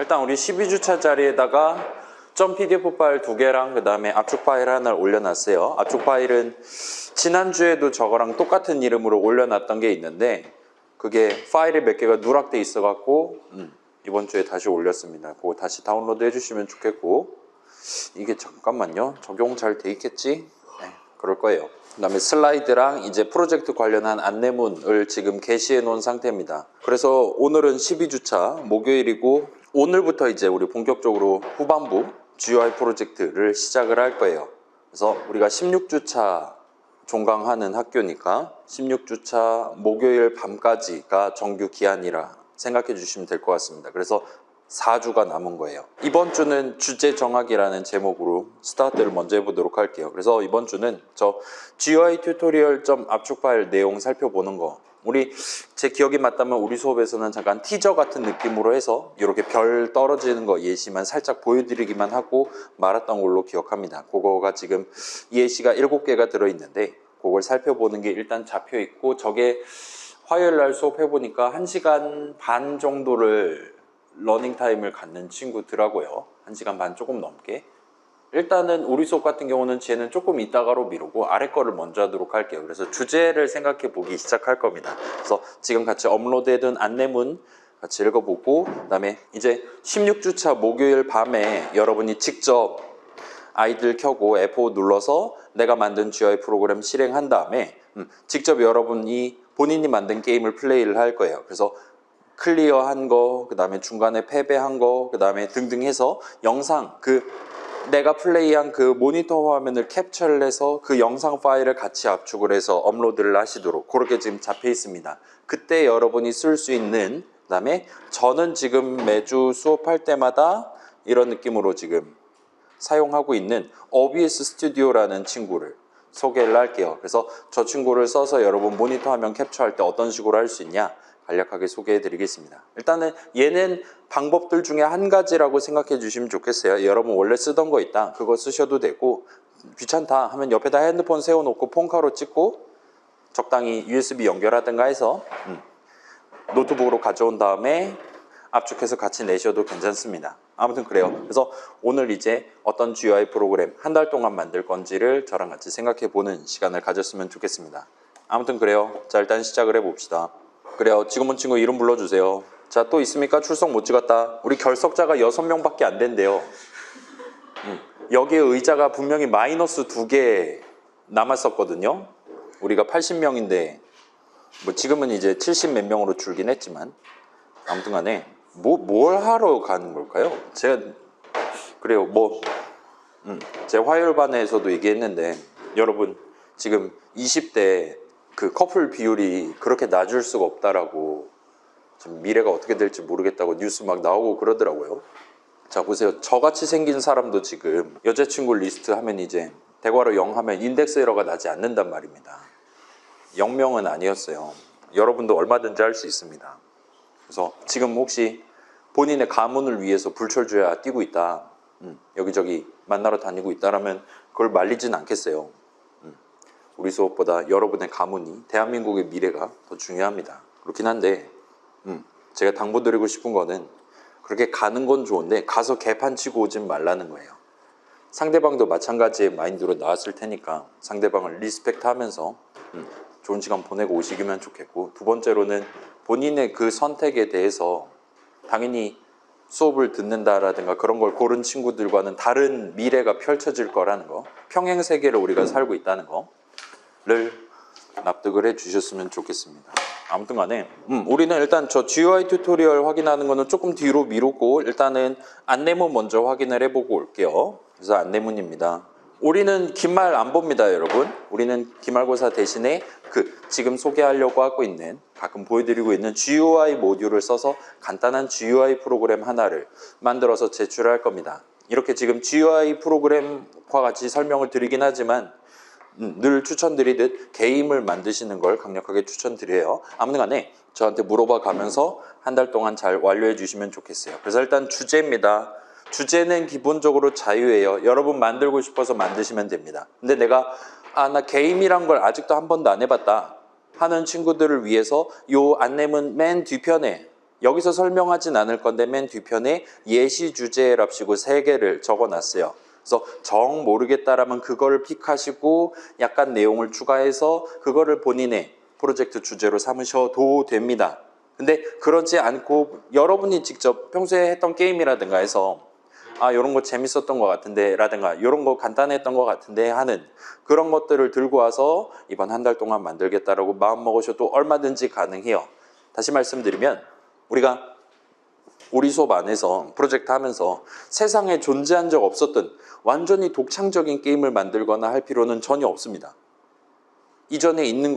일단 우리 12주차 자리에다가 .pdf 파일 2개랑 그 다음에 압축 파일 하나를 올려놨어요. 압축 파일은 지난주에도 저거랑 똑같은 이름으로 올려놨던 게 있는데 그게 파일이 몇 개가 누락돼 있어갖고 이번 주에 다시 올렸습니다. 그거 다시 다운로드 해주시면 좋겠고, 이게 잠깐만요. 적용 잘 돼 있겠지? 네, 그럴 거예요. 그 다음에 슬라이드랑 이제 프로젝트 관련한 안내문을 지금 게시해 놓은 상태입니다. 그래서 오늘은 12주차 목요일이고 오늘부터 이제 우리 본격적으로 후반부 GUI 프로젝트를 시작을 할 거예요. 그래서 우리가 16주차 종강하는 학교니까 16주차 목요일 밤까지가 정규 기한이라 생각해 주시면 될 것 같습니다. 그래서 4주가 남은 거예요. 이번 주는 주제 정하기라는 제목으로 스타트를 먼저 해보도록 할게요. 그래서 이번 주는 저 GUI 튜토리얼 압축 파일 내용 살펴보는 거, 우리 제 기억이 맞다면 우리 수업에서는 잠깐 티저 같은 느낌으로 해서 이렇게 별 떨어지는 거 예시만 살짝 보여드리기만 하고 말았던 걸로 기억합니다. 그거가 지금 예시가 7개가 들어있는데 그걸 살펴보는 게 일단 잡혀 있고, 저게 화요일 날 수업해보니까 1시간 반 정도를 러닝 타임을 갖는 친구더라고요. 1시간 반 조금 넘게. 일단은 우리 수업 같은 경우는 쟤는 조금 이따가로 미루고 아래 거를 먼저 하도록 할게요. 그래서 주제를 생각해 보기 시작할 겁니다. 그래서 지금 같이 업로드해둔 안내문 같이 읽어보고, 그 다음에 이제 16주차 목요일 밤에 여러분이 직접 아이들 켜고 F5 눌러서 내가 만든 GUI 프로그램 실행한 다음에 직접 여러분이 본인이 만든 게임을 플레이를 할 거예요. 그래서 클리어한 거, 그 다음에 중간에 패배한 거, 그 다음에 등등 해서 영상, 내가 플레이한 그 모니터 화면을 캡처를 해서 그 영상 파일을 같이 압축을 해서 업로드를 하시도록 그렇게 지금 잡혀 있습니다. 그때 여러분이 쓸 수 있는, 그 다음에 저는 지금 매주 수업할 때마다 이런 느낌으로 지금 사용하고 있는 OBS 스튜디오라는 친구를 소개를 할게요. 그래서 저 친구를 써서 여러분 모니터 화면 캡처할 때 어떤 식으로 할 수 있냐 간략하게 소개해 드리겠습니다. 일단은 얘는 방법들 중에 한 가지라고 생각해 주시면 좋겠어요. 여러분 원래 쓰던 거 있다, 그거 쓰셔도 되고, 귀찮다 하면 옆에다 핸드폰 세워놓고 폰카로 찍고 적당히 USB 연결하든가 해서 노트북으로 가져온 다음에 압축해서 같이 내셔도 괜찮습니다. 아무튼 그래요. 그래서 오늘 이제 어떤 GUI 프로그램 한 달 동안 만들 건지를 저랑 같이 생각해 보는 시간을 가졌으면 좋겠습니다. 아무튼 그래요. 자, 일단 시작을 해봅시다. 그래요. 지금 온 친구 이름 불러주세요. 자, 또 있습니까? 출석 못 찍었다. 우리 결석자가 6명밖에 안 된대요. 여기에 의자가 분명히 마이너스 2개 남았었거든요. 우리가 80명인데 뭐 지금은 이제 70 몇 명으로 줄긴 했지만, 아무튼 간에 뭘 하러 가는 걸까요? 제가 그래요. 제가 화요일 반에서도 얘기했는데 여러분 지금 20대 그 커플 비율이 그렇게 낮을 수가 없다라고, 지금 미래가 어떻게 될지 모르겠다고 뉴스 막 나오고 그러더라고요. 자, 보세요. 저같이 생긴 사람도 지금 여자친구 리스트 하면 이제 대괄호 0 하면 인덱스 에러가 나지 않는단 말입니다. 0명은 아니었어요. 여러분도 얼마든지 할 수 있습니다. 그래서 지금 혹시 본인의 가문을 위해서 불철주야 뛰고 있다, 여기저기 만나러 다니고 있다라면 그걸 말리진 않겠어요. 우리 수업보다 여러분의 가문이, 대한민국의 미래가 더 중요합니다. 그렇긴 한데 제가 당부드리고 싶은 거는, 그렇게 가는 건 좋은데 가서 개판 치고 오진 말라는 거예요. 상대방도 마찬가지의 마인드로 나왔을 테니까 상대방을 리스펙트 하면서 좋은 시간 보내고 오시기면 좋겠고, 두 번째로는 본인의 그 선택에 대해서 당연히 수업을 듣는다라든가 그런 걸 고른 친구들과는 다른 미래가 펼쳐질 거라는 거, 평행 세계를 우리가 살고 있다는 거를 납득을 해 주셨으면 좋겠습니다. 아무튼 간에 우리는 일단 저 GUI 튜토리얼 확인하는 거는 조금 뒤로 미루고 일단은 안내문 먼저 확인을 해보고 올게요. 그래서 안내문입니다. 우리는 기말 안 봅니다, 여러분. 우리는 기말고사 대신에 지금 소개하려고 하고 있는, 가끔 보여드리고 있는 GUI 모듈을 써서 간단한 GUI 프로그램 하나를 만들어서 제출할 겁니다. 이렇게 지금 GUI 프로그램과 같이 설명을 드리긴 하지만 늘 추천드리듯 게임을 만드시는 걸 강력하게 추천드려요. 아무튼 간에 저한테 물어봐 가면서 한 달 동안 잘 완료해 주시면 좋겠어요. 그래서 일단 주제입니다. 주제는 기본적으로 자유예요. 여러분 만들고 싶어서 만드시면 됩니다. 근데 내가 나 게임이란 걸 아직도 한 번도 안 해봤다 하는 친구들을 위해서 요 안내문 맨 뒤편에 여기서 설명하진 않을 건데 맨 뒤편에 예시 주제랍시고 3개를 적어놨어요. 그래서 정 모르겠다라면 그거를 픽하시고 약간 내용을 추가해서 그거를 본인의 프로젝트 주제로 삼으셔도 됩니다. 근데 그러지 않고 여러분이 직접 평소에 했던 게임이라든가 해서 이런 거 재밌었던 것 같은데 라든가 이런 거 간단했던 것 같은데 하는 그런 것들을 들고 와서 이번 한 달 동안 만들겠다라고 마음 먹으셔도 얼마든지 가능해요. 다시 말씀드리면 우리가 우리 수업 안에서 프로젝트 하면서 세상에 존재한 적 없었던 완전히 독창적인 게임을 만들거나 할 필요는 전혀 없습니다. 이전에 있는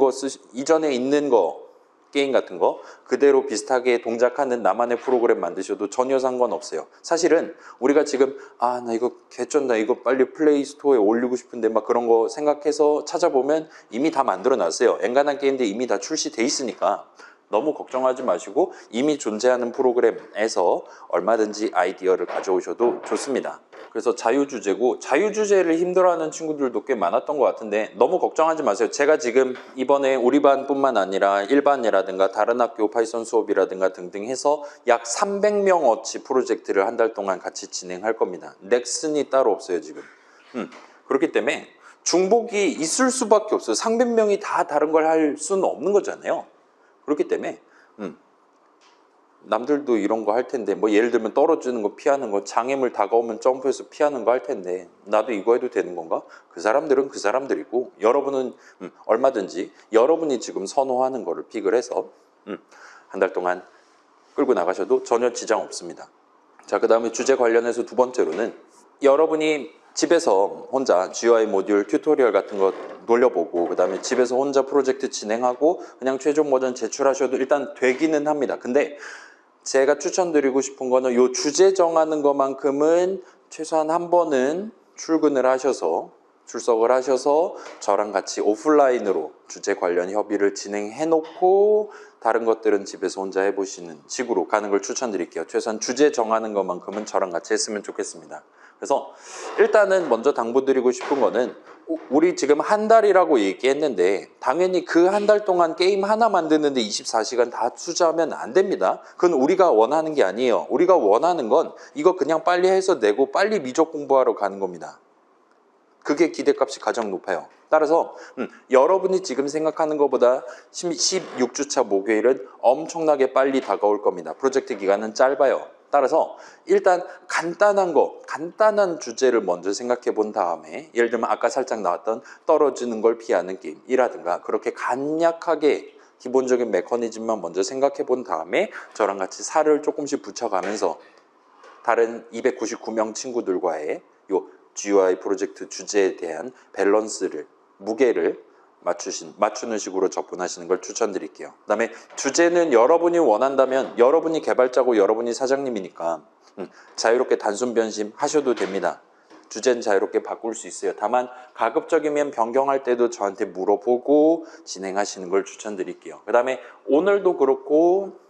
거 게임 같은 거 그대로 비슷하게 동작하는 나만의 프로그램 만드셔도 전혀 상관없어요. 사실은 우리가 지금 나 이거 개쩐다, 이거 빨리 플레이 스토어에 올리고 싶은데 막 그런 거 생각해서 찾아보면 이미 다 만들어 놨어요. 엔간한 게임들 이미 다 출시돼 있으니까 너무 걱정하지 마시고 이미 존재하는 프로그램에서 얼마든지 아이디어를 가져오셔도 좋습니다. 그래서 자유주제고 자유주제를 힘들어하는 친구들도 꽤 많았던 것 같은데 너무 걱정하지 마세요. 제가 지금 이번에 우리 반뿐만 아니라 일반이라든가 다른 학교 파이썬 수업이라든가 등등 해서 약 300명어치 프로젝트를 한 달 동안 같이 진행할 겁니다. 넥슨이 따로 없어요 지금. 그렇기 때문에 중복이 있을 수밖에 없어요. 300명이 다 다른 걸 할 수는 없는 거잖아요. 그렇기 때문에 남들도 이런 거 할 텐데 뭐 예를 들면 떨어지는 거 피하는 거, 장애물 다가오면 점프해서 피하는 거 할 텐데 나도 이거 해도 되는 건가? 그 사람들은 그 사람들이고 여러분은 얼마든지 여러분이 지금 선호하는 거를 픽을 해서 한 달 동안 끌고 나가셔도 전혀 지장 없습니다. 자, 그 다음에 주제 관련해서 두 번째로는 여러분이 집에서 혼자 GUI 모듈 튜토리얼 같은 거 돌려보고 그 다음에 집에서 혼자 프로젝트 진행하고 그냥 최종 버전 제출하셔도 일단 되기는 합니다. 근데 제가 추천드리고 싶은 거는 요 주제 정하는 것만큼은 최소한 한 번은 출근을 하셔서 출석을 하셔서 저랑 같이 오프라인으로 주제 관련 협의를 진행해 놓고 다른 것들은 집에서 혼자 해보시는 식으로 가는 걸 추천드릴게요. 최소한 주제 정하는 것만큼은 저랑 같이 했으면 좋겠습니다. 그래서 일단은 먼저 당부드리고 싶은 거는 우리 지금 한 달이라고 얘기했는데 당연히 그 한 달 동안 게임 하나 만드는데 24시간 다 투자하면 안 됩니다. 그건 우리가 원하는 게 아니에요. 우리가 원하는 건 이거 그냥 빨리 해서 내고 빨리 미적 공부하러 가는 겁니다. 그게 기대값이 가장 높아요. 따라서 여러분이 지금 생각하는 것보다 16주차 목요일은 엄청나게 빨리 다가올 겁니다. 프로젝트 기간은 짧아요. 따라서 일단 간단한 주제를 먼저 생각해 본 다음에 예를 들면 아까 살짝 나왔던 떨어지는 걸 피하는 게임이라든가 그렇게 간략하게 기본적인 메커니즘만 먼저 생각해 본 다음에 저랑 같이 살을 조금씩 붙여가면서 다른 299명 친구들과의 요 GUI 프로젝트 주제에 대한 밸런스를, 무게를 맞추는 식으로 접근하시는 걸 추천드릴게요. 그 다음에 주제는 여러분이 원한다면 여러분이 개발자고 여러분이 사장님이니까 자유롭게 단순 변심하셔도 됩니다. 주제는 자유롭게 바꿀 수 있어요. 다만 가급적이면 변경할 때도 저한테 물어보고 진행하시는 걸 추천드릴게요. 그 다음에 오늘도 그렇고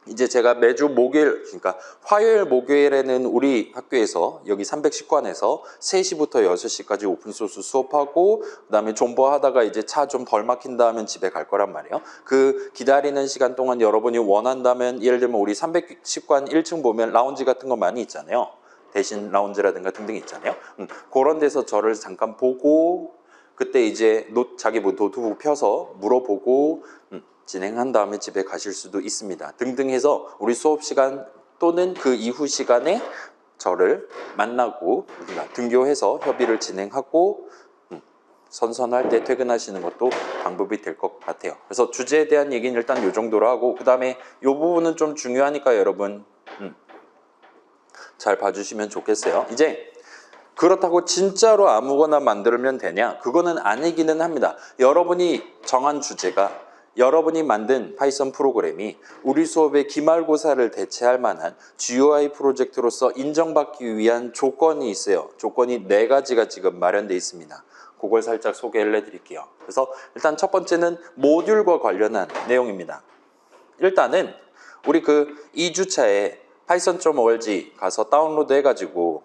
이제 제가 매주 목요일, 그러니까 화요일, 목요일에는 우리 학교에서 여기 310관에서 3시부터 6시까지 오픈소스 수업하고 그 다음에 존버하다가 이제 차 좀 덜 막힌다 하면 집에 갈 거란 말이에요. 그 기다리는 시간 동안 여러분이 원한다면 예를 들면 우리 310관 1층 보면 라운지 같은 거 많이 있잖아요. 대신 라운지라든가 등등 있잖아요. 그런 데서 저를 잠깐 보고 그때 이제 자기 노트북 펴서 물어보고 진행한 다음에 집에 가실 수도 있습니다. 등등 해서 우리 수업 시간 또는 그 이후 시간에 저를 만나고 등교해서 협의를 진행하고 선선할 때 퇴근하시는 것도 방법이 될 것 같아요. 그래서 주제에 대한 얘기는 일단 이 정도로 하고 그 다음에 이 부분은 좀 중요하니까 여러분 잘 봐주시면 좋겠어요. 이제 그렇다고 진짜로 아무거나 만들면 되냐? 그거는 아니기는 합니다. 여러분이 정한 주제가 여러분이 만든 파이썬 프로그램이 우리 수업의 기말고사를 대체할 만한 GUI 프로젝트로서 인정받기 위한 조건이 있어요. 조건이 4가지가 지금 마련되어 있습니다. 그걸 살짝 소개를 해드릴게요. 그래서 일단 첫 번째는 모듈과 관련한 내용입니다. 일단은 우리 그 2주차에 python.org 가서 다운로드 해가지고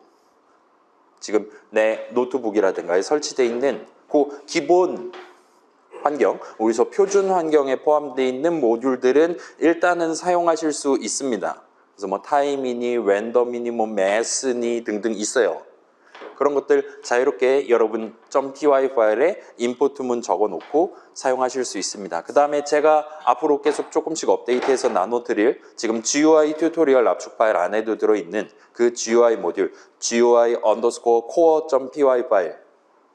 지금 내 노트북이라든가에 설치되어 있는 그 기본 환경, 우리서 표준 환경에 포함되어 있는 모듈들은 일단은 사용하실 수 있습니다. 그래서 뭐 타임이니 랜덤이니 뭐 매스니 등등 있어요. 그런 것들 자유롭게 여러분 .py 파일에 임포트문 적어놓고 사용하실 수 있습니다. 그 다음에 제가 앞으로 계속 조금씩 업데이트해서 나눠드릴 지금 GUI 튜토리얼 압축 파일 안에도 들어있는 그 GUI 모듈 GUI underscore core.py 파일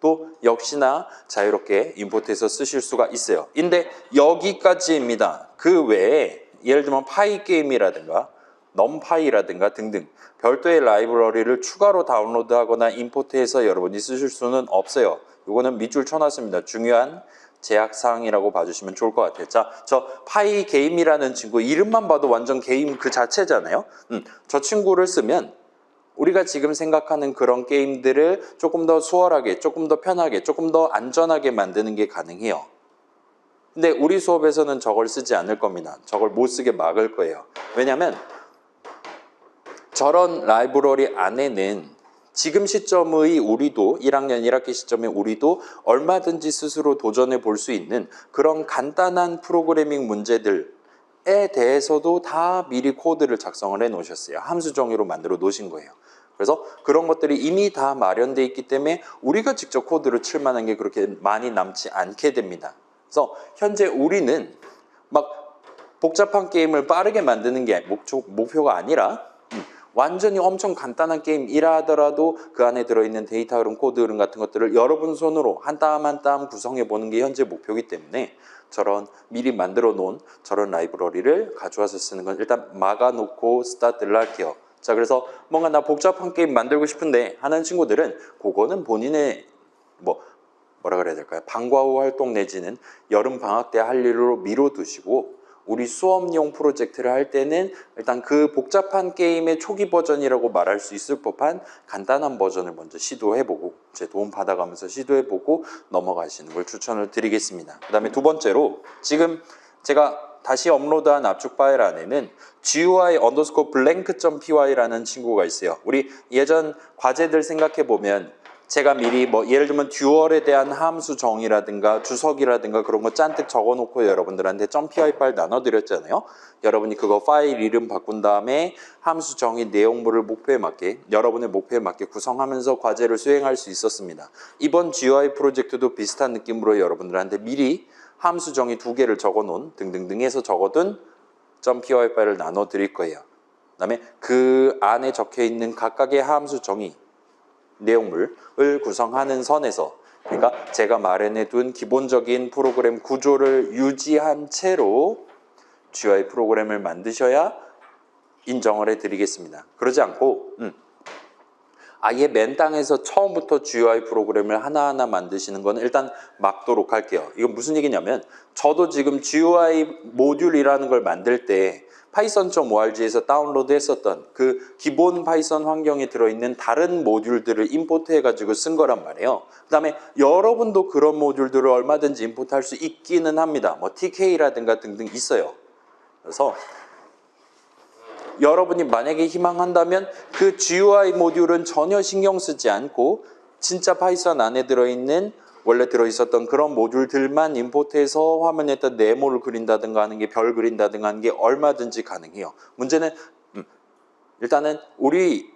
또 역시나 자유롭게 임포트해서 쓰실 수가 있어요. 근데 여기까지입니다. 그 외에 예를 들면 파이 게임이라든가 넘파이라든가 등등 별도의 라이브러리를 추가로 다운로드하거나 임포트해서 여러분이 쓰실 수는 없어요. 이거는 밑줄 쳐놨습니다. 중요한 제약사항이라고 봐주시면 좋을 것 같아요. 자, 저 파이 게임이라는 친구 이름만 봐도 완전 게임 그 자체잖아요. 저 친구를 쓰면 우리가 지금 생각하는 그런 게임들을 조금 더 수월하게, 조금 더 편하게, 조금 더 안전하게 만드는 게 가능해요. 근데 우리 수업에서는 저걸 쓰지 않을 겁니다. 저걸 못 쓰게 막을 거예요. 왜냐하면 저런 라이브러리 안에는 지금 시점의 우리도 1학년 1학기 시점의 우리도 얼마든지 스스로 도전해 볼 수 있는 그런 간단한 프로그래밍 문제들에 대해서도 다 미리 코드를 작성을 해 놓으셨어요. 함수 정의로 만들어 놓으신 거예요. 그래서 그런 것들이 이미 다 마련되어 있기 때문에 우리가 직접 코드를 칠 만한 게 그렇게 많이 남지 않게 됩니다. 그래서 현재 우리는 막 복잡한 게임을 빠르게 만드는 게 목표가 아니라 완전히 엄청 간단한 게임이라 하더라도 그 안에 들어있는 데이터 흐름, 코드 흐름 같은 것들을 여러분 손으로 한 땀 한 땀 구성해 보는 게 현재 목표이기 때문에 저런 미리 만들어 놓은 저런 라이브러리를 가져와서 쓰는 건 일단 막아놓고 스타트를 할게요. 자, 그래서 뭔가 나 복잡한 게임 만들고 싶은데 하는 친구들은 그거는 본인의 뭐라 그래야 될까요? 방과 후 활동 내지는 여름 방학 때 할 일로 미뤄두시고 우리 수업용 프로젝트를 할 때는 일단 그 복잡한 게임의 초기 버전이라고 말할 수 있을 법한 간단한 버전을 먼저 시도해보고 제 도움 받아가면서 시도해보고 넘어가시는 걸 추천을 드리겠습니다. 그 다음에 두 번째로 지금 제가 다시 업로드한 압축 파일 안에는 GUI underscore blank.py라는 친구가 있어요. 우리 예전 과제들 생각해보면 제가 미리 예를 들면 듀얼에 대한 함수 정의라든가 주석이라든가 그런 거 잔뜩 적어놓고 여러분들한테 .py 파일 나눠드렸잖아요. 여러분이 그거 파일 이름 바꾼 다음에 함수 정의 내용물을 목표에 맞게 여러분의 목표에 맞게 구성하면서 과제를 수행할 수 있었습니다. 이번 GUI 프로젝트도 비슷한 느낌으로 여러분들한테 미리 함수 정의 2개를 적어놓은 등등등 해서 적어둔 .py 파일을 나눠드릴 거예요. 그 다음에 그 안에 적혀있는 각각의 함수 정의 내용물을 구성하는 선에서 그러니까 제가 마련해둔 기본적인 프로그램 구조를 유지한 채로 GUI 프로그램을 만드셔야 인정을 해드리겠습니다. 그러지 않고 아예 맨 땅에서 처음부터 GUI 프로그램을 하나하나 만드시는 건 일단 막도록 할게요. 이건 무슨 얘기냐면 저도 지금 GUI 모듈이라는 걸 만들 때 python.org에서 다운로드 했었던 그 기본 파이썬 환경에 들어있는 다른 모듈들을 임포트 해가지고 쓴 거란 말이에요. 그 다음에 여러분도 그런 모듈들을 얼마든지 임포트 할 수 있기는 합니다. 뭐 TK라든가 등등 있어요. 그래서 여러분이 만약에 희망한다면 그 GUI 모듈은 전혀 신경 쓰지 않고 진짜 파이썬 안에 들어있는 원래 들어있었던 그런 모듈들만 임포트해서 화면에다 네모를 그린다든가 하는 게 별 그린다든가 하는 게 얼마든지 가능해요. 문제는 일단은 우리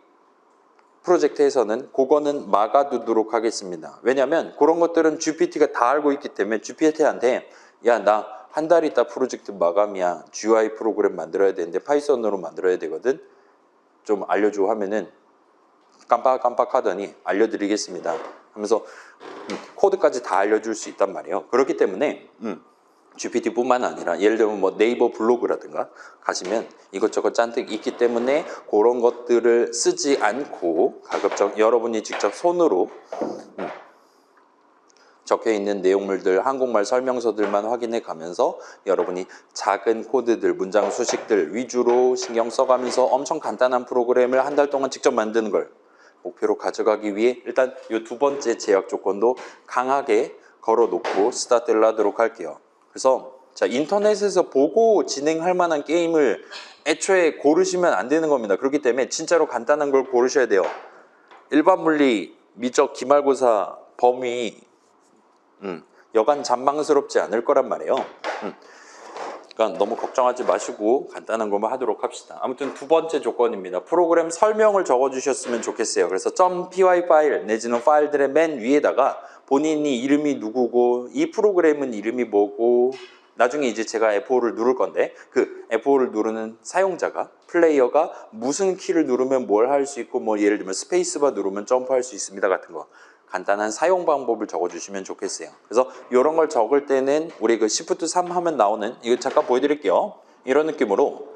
프로젝트에서는 그거는 막아두도록 하겠습니다. 왜냐하면 그런 것들은 GPT가 다 알고 있기 때문에 GPT한테 야, 나 한 달 있다 프로젝트 마감이야. GUI 프로그램 만들어야 되는데 파이썬으로 만들어야 되거든. 좀 알려줘 하면은 깜빡깜빡 하더니 알려드리겠습니다 하면서 코드까지 다 알려줄 수 있단 말이에요. 그렇기 때문에 GPT뿐만 아니라 예를 들면 뭐 네이버 블로그라든가 가시면 이것저것 잔뜩 있기 때문에 그런 것들을 쓰지 않고 가급적 여러분이 직접 손으로 적혀있는 내용물들, 한국말 설명서들만 확인해 가면서 여러분이 작은 코드들, 문장 수식들 위주로 신경 써가면서 엄청 간단한 프로그램을 한 달 동안 직접 만드는 걸 목표로 가져가기 위해 일단 이 두 번째 제약 조건도 강하게 걸어놓고 스타트를 하도록 할게요. 그래서 자, 인터넷에서 보고 진행할 만한 게임을 애초에 고르시면 안 되는 겁니다. 그렇기 때문에 진짜로 간단한 걸 고르셔야 돼요. 일반 물리, 미적, 기말고사, 범위 여간 잔망스럽지 않을 거란 말이에요. 그러니까 너무 걱정하지 마시고 간단한 것만 하도록 합시다. 아무튼 두 번째 조건입니다. 프로그램 설명을 적어주셨으면 좋겠어요. 그래서 .py 파일 내지는 파일들의 맨 위에다가 본인이 이름이 누구고 이 프로그램은 이름이 뭐고 나중에 이제 제가 F5를 누를 건데 그 F5를 누르는 사용자가 플레이어가 무슨 키를 누르면 뭘 할 수 있고 뭐 예를 들면 스페이스바 누르면 점프할 수 있습니다 같은 거 간단한 사용 방법을 적어주시면 좋겠어요. 그래서 이런 걸 적을 때는 우리 그 Shift 3 하면 나오는 이거 잠깐 보여드릴게요. 이런 느낌으로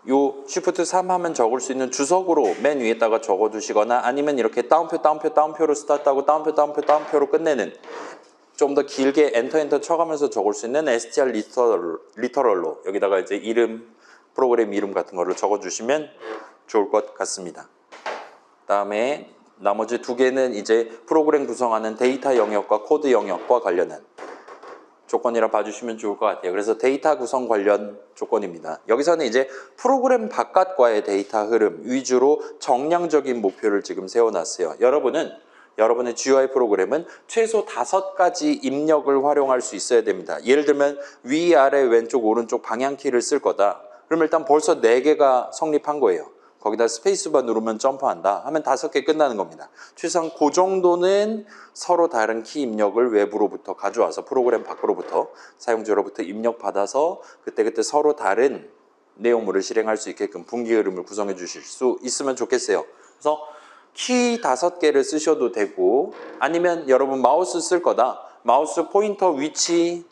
요 Shift 3 하면 적을 수 있는 주석으로 맨 위에다가 적어두시거나 아니면 이렇게 다운표로 스타트하고 다운표로 끝내는 좀 더 길게 엔터 쳐가면서 적을 수 있는 str 리터럴로 여기다가 이제 이름, 프로그램 이름 같은 거를 적어주시면 좋을 것 같습니다. 다음에 나머지 두 개는 이제 프로그램 구성하는 데이터 영역과 코드 영역과 관련한 조건이라 봐주시면 좋을 것 같아요. 그래서 데이터 구성 관련 조건입니다. 여기서는 이제 프로그램 바깥과의 데이터 흐름 위주로 정량적인 목표를 지금 세워놨어요. 여러분의 GUI 프로그램은 최소 5가지 입력을 활용할 수 있어야 됩니다. 예를 들면 위, 아래, 왼쪽, 오른쪽 방향키를 쓸 거다. 그럼 일단 벌써 4개가 성립한 거예요. 거기다 스페이스바 누르면 점프한다 하면 5개 끝나는 겁니다. 최소한 그 정도는 서로 다른 키 입력을 외부로부터 가져와서 프로그램 밖으로부터 사용자로부터 입력받아서 그때그때 서로 다른 내용물을 실행할 수 있게끔 분기 흐름을 구성해 주실 수 있으면 좋겠어요. 그래서 키 5개를 쓰셔도 되고 아니면 여러분 마우스 쓸 거다. 마우스 포인터 위치가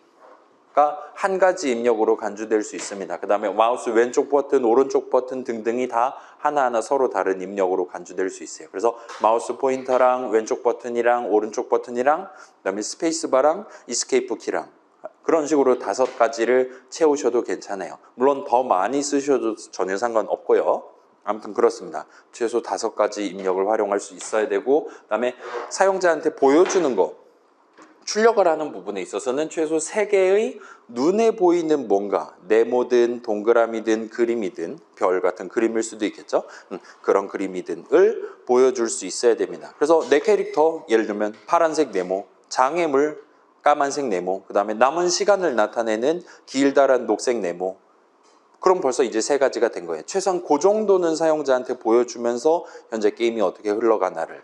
한 가지 입력으로 간주될 수 있습니다. 그 다음에 마우스 왼쪽 버튼, 오른쪽 버튼 등등이 다 하나하나 서로 다른 입력으로 간주될 수 있어요. 그래서 마우스 포인터랑 왼쪽 버튼이랑 오른쪽 버튼이랑 그 다음에 스페이스바랑 이스케이프 키랑 그런 식으로 5가지를 채우셔도 괜찮아요. 물론 더 많이 쓰셔도 전혀 상관없고요. 아무튼 그렇습니다. 최소 5가지 입력을 활용할 수 있어야 되고 그 다음에 사용자한테 보여주는 거 출력을 하는 부분에 있어서는 최소 3개의 눈에 보이는 뭔가 네모든 동그라미든 그림이든 별 같은 그림일 수도 있겠죠. 그런 그림이든을 보여줄 수 있어야 됩니다. 그래서 내 캐릭터 예를 들면 파란색 네모, 장애물 까만색 네모, 그 다음에 남은 시간을 나타내는 길다란 녹색 네모 그럼 벌써 이제 3가지가 된 거예요. 최소한 그 정도는 사용자한테 보여주면서 현재 게임이 어떻게 흘러가나를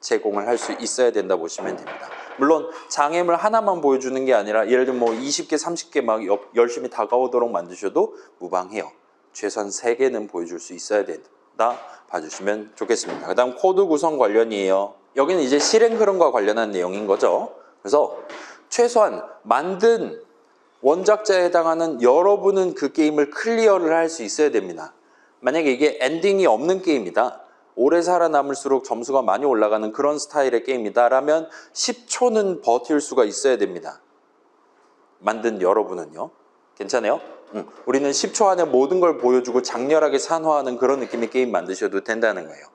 제공을 할 수 있어야 된다 보시면 됩니다. 물론 장애물 하나만 보여주는 게 아니라 예를 들면 뭐 20개, 30개 막 열심히 다가오도록 만드셔도 무방해요. 최소한 3개는 보여줄 수 있어야 된다 봐주시면 좋겠습니다. 그 다음 코드 구성 관련이에요. 여기는 이제 실행 흐름과 관련한 내용인 거죠. 그래서 최소한 만든 원작자에 해당하는 여러분은 그 게임을 클리어를 할 수 있어야 됩니다. 만약에 이게 엔딩이 없는 게임이다. 오래 살아남을수록 점수가 많이 올라가는 그런 스타일의 게임이다 라면 10초는 버틸 수가 있어야 됩니다. 만든 여러분은요. 괜찮아요? 우리는 10초 안에 모든 걸 보여주고 장렬하게 산화하는 그런 느낌의 게임 만드셔도 된다는 거예요.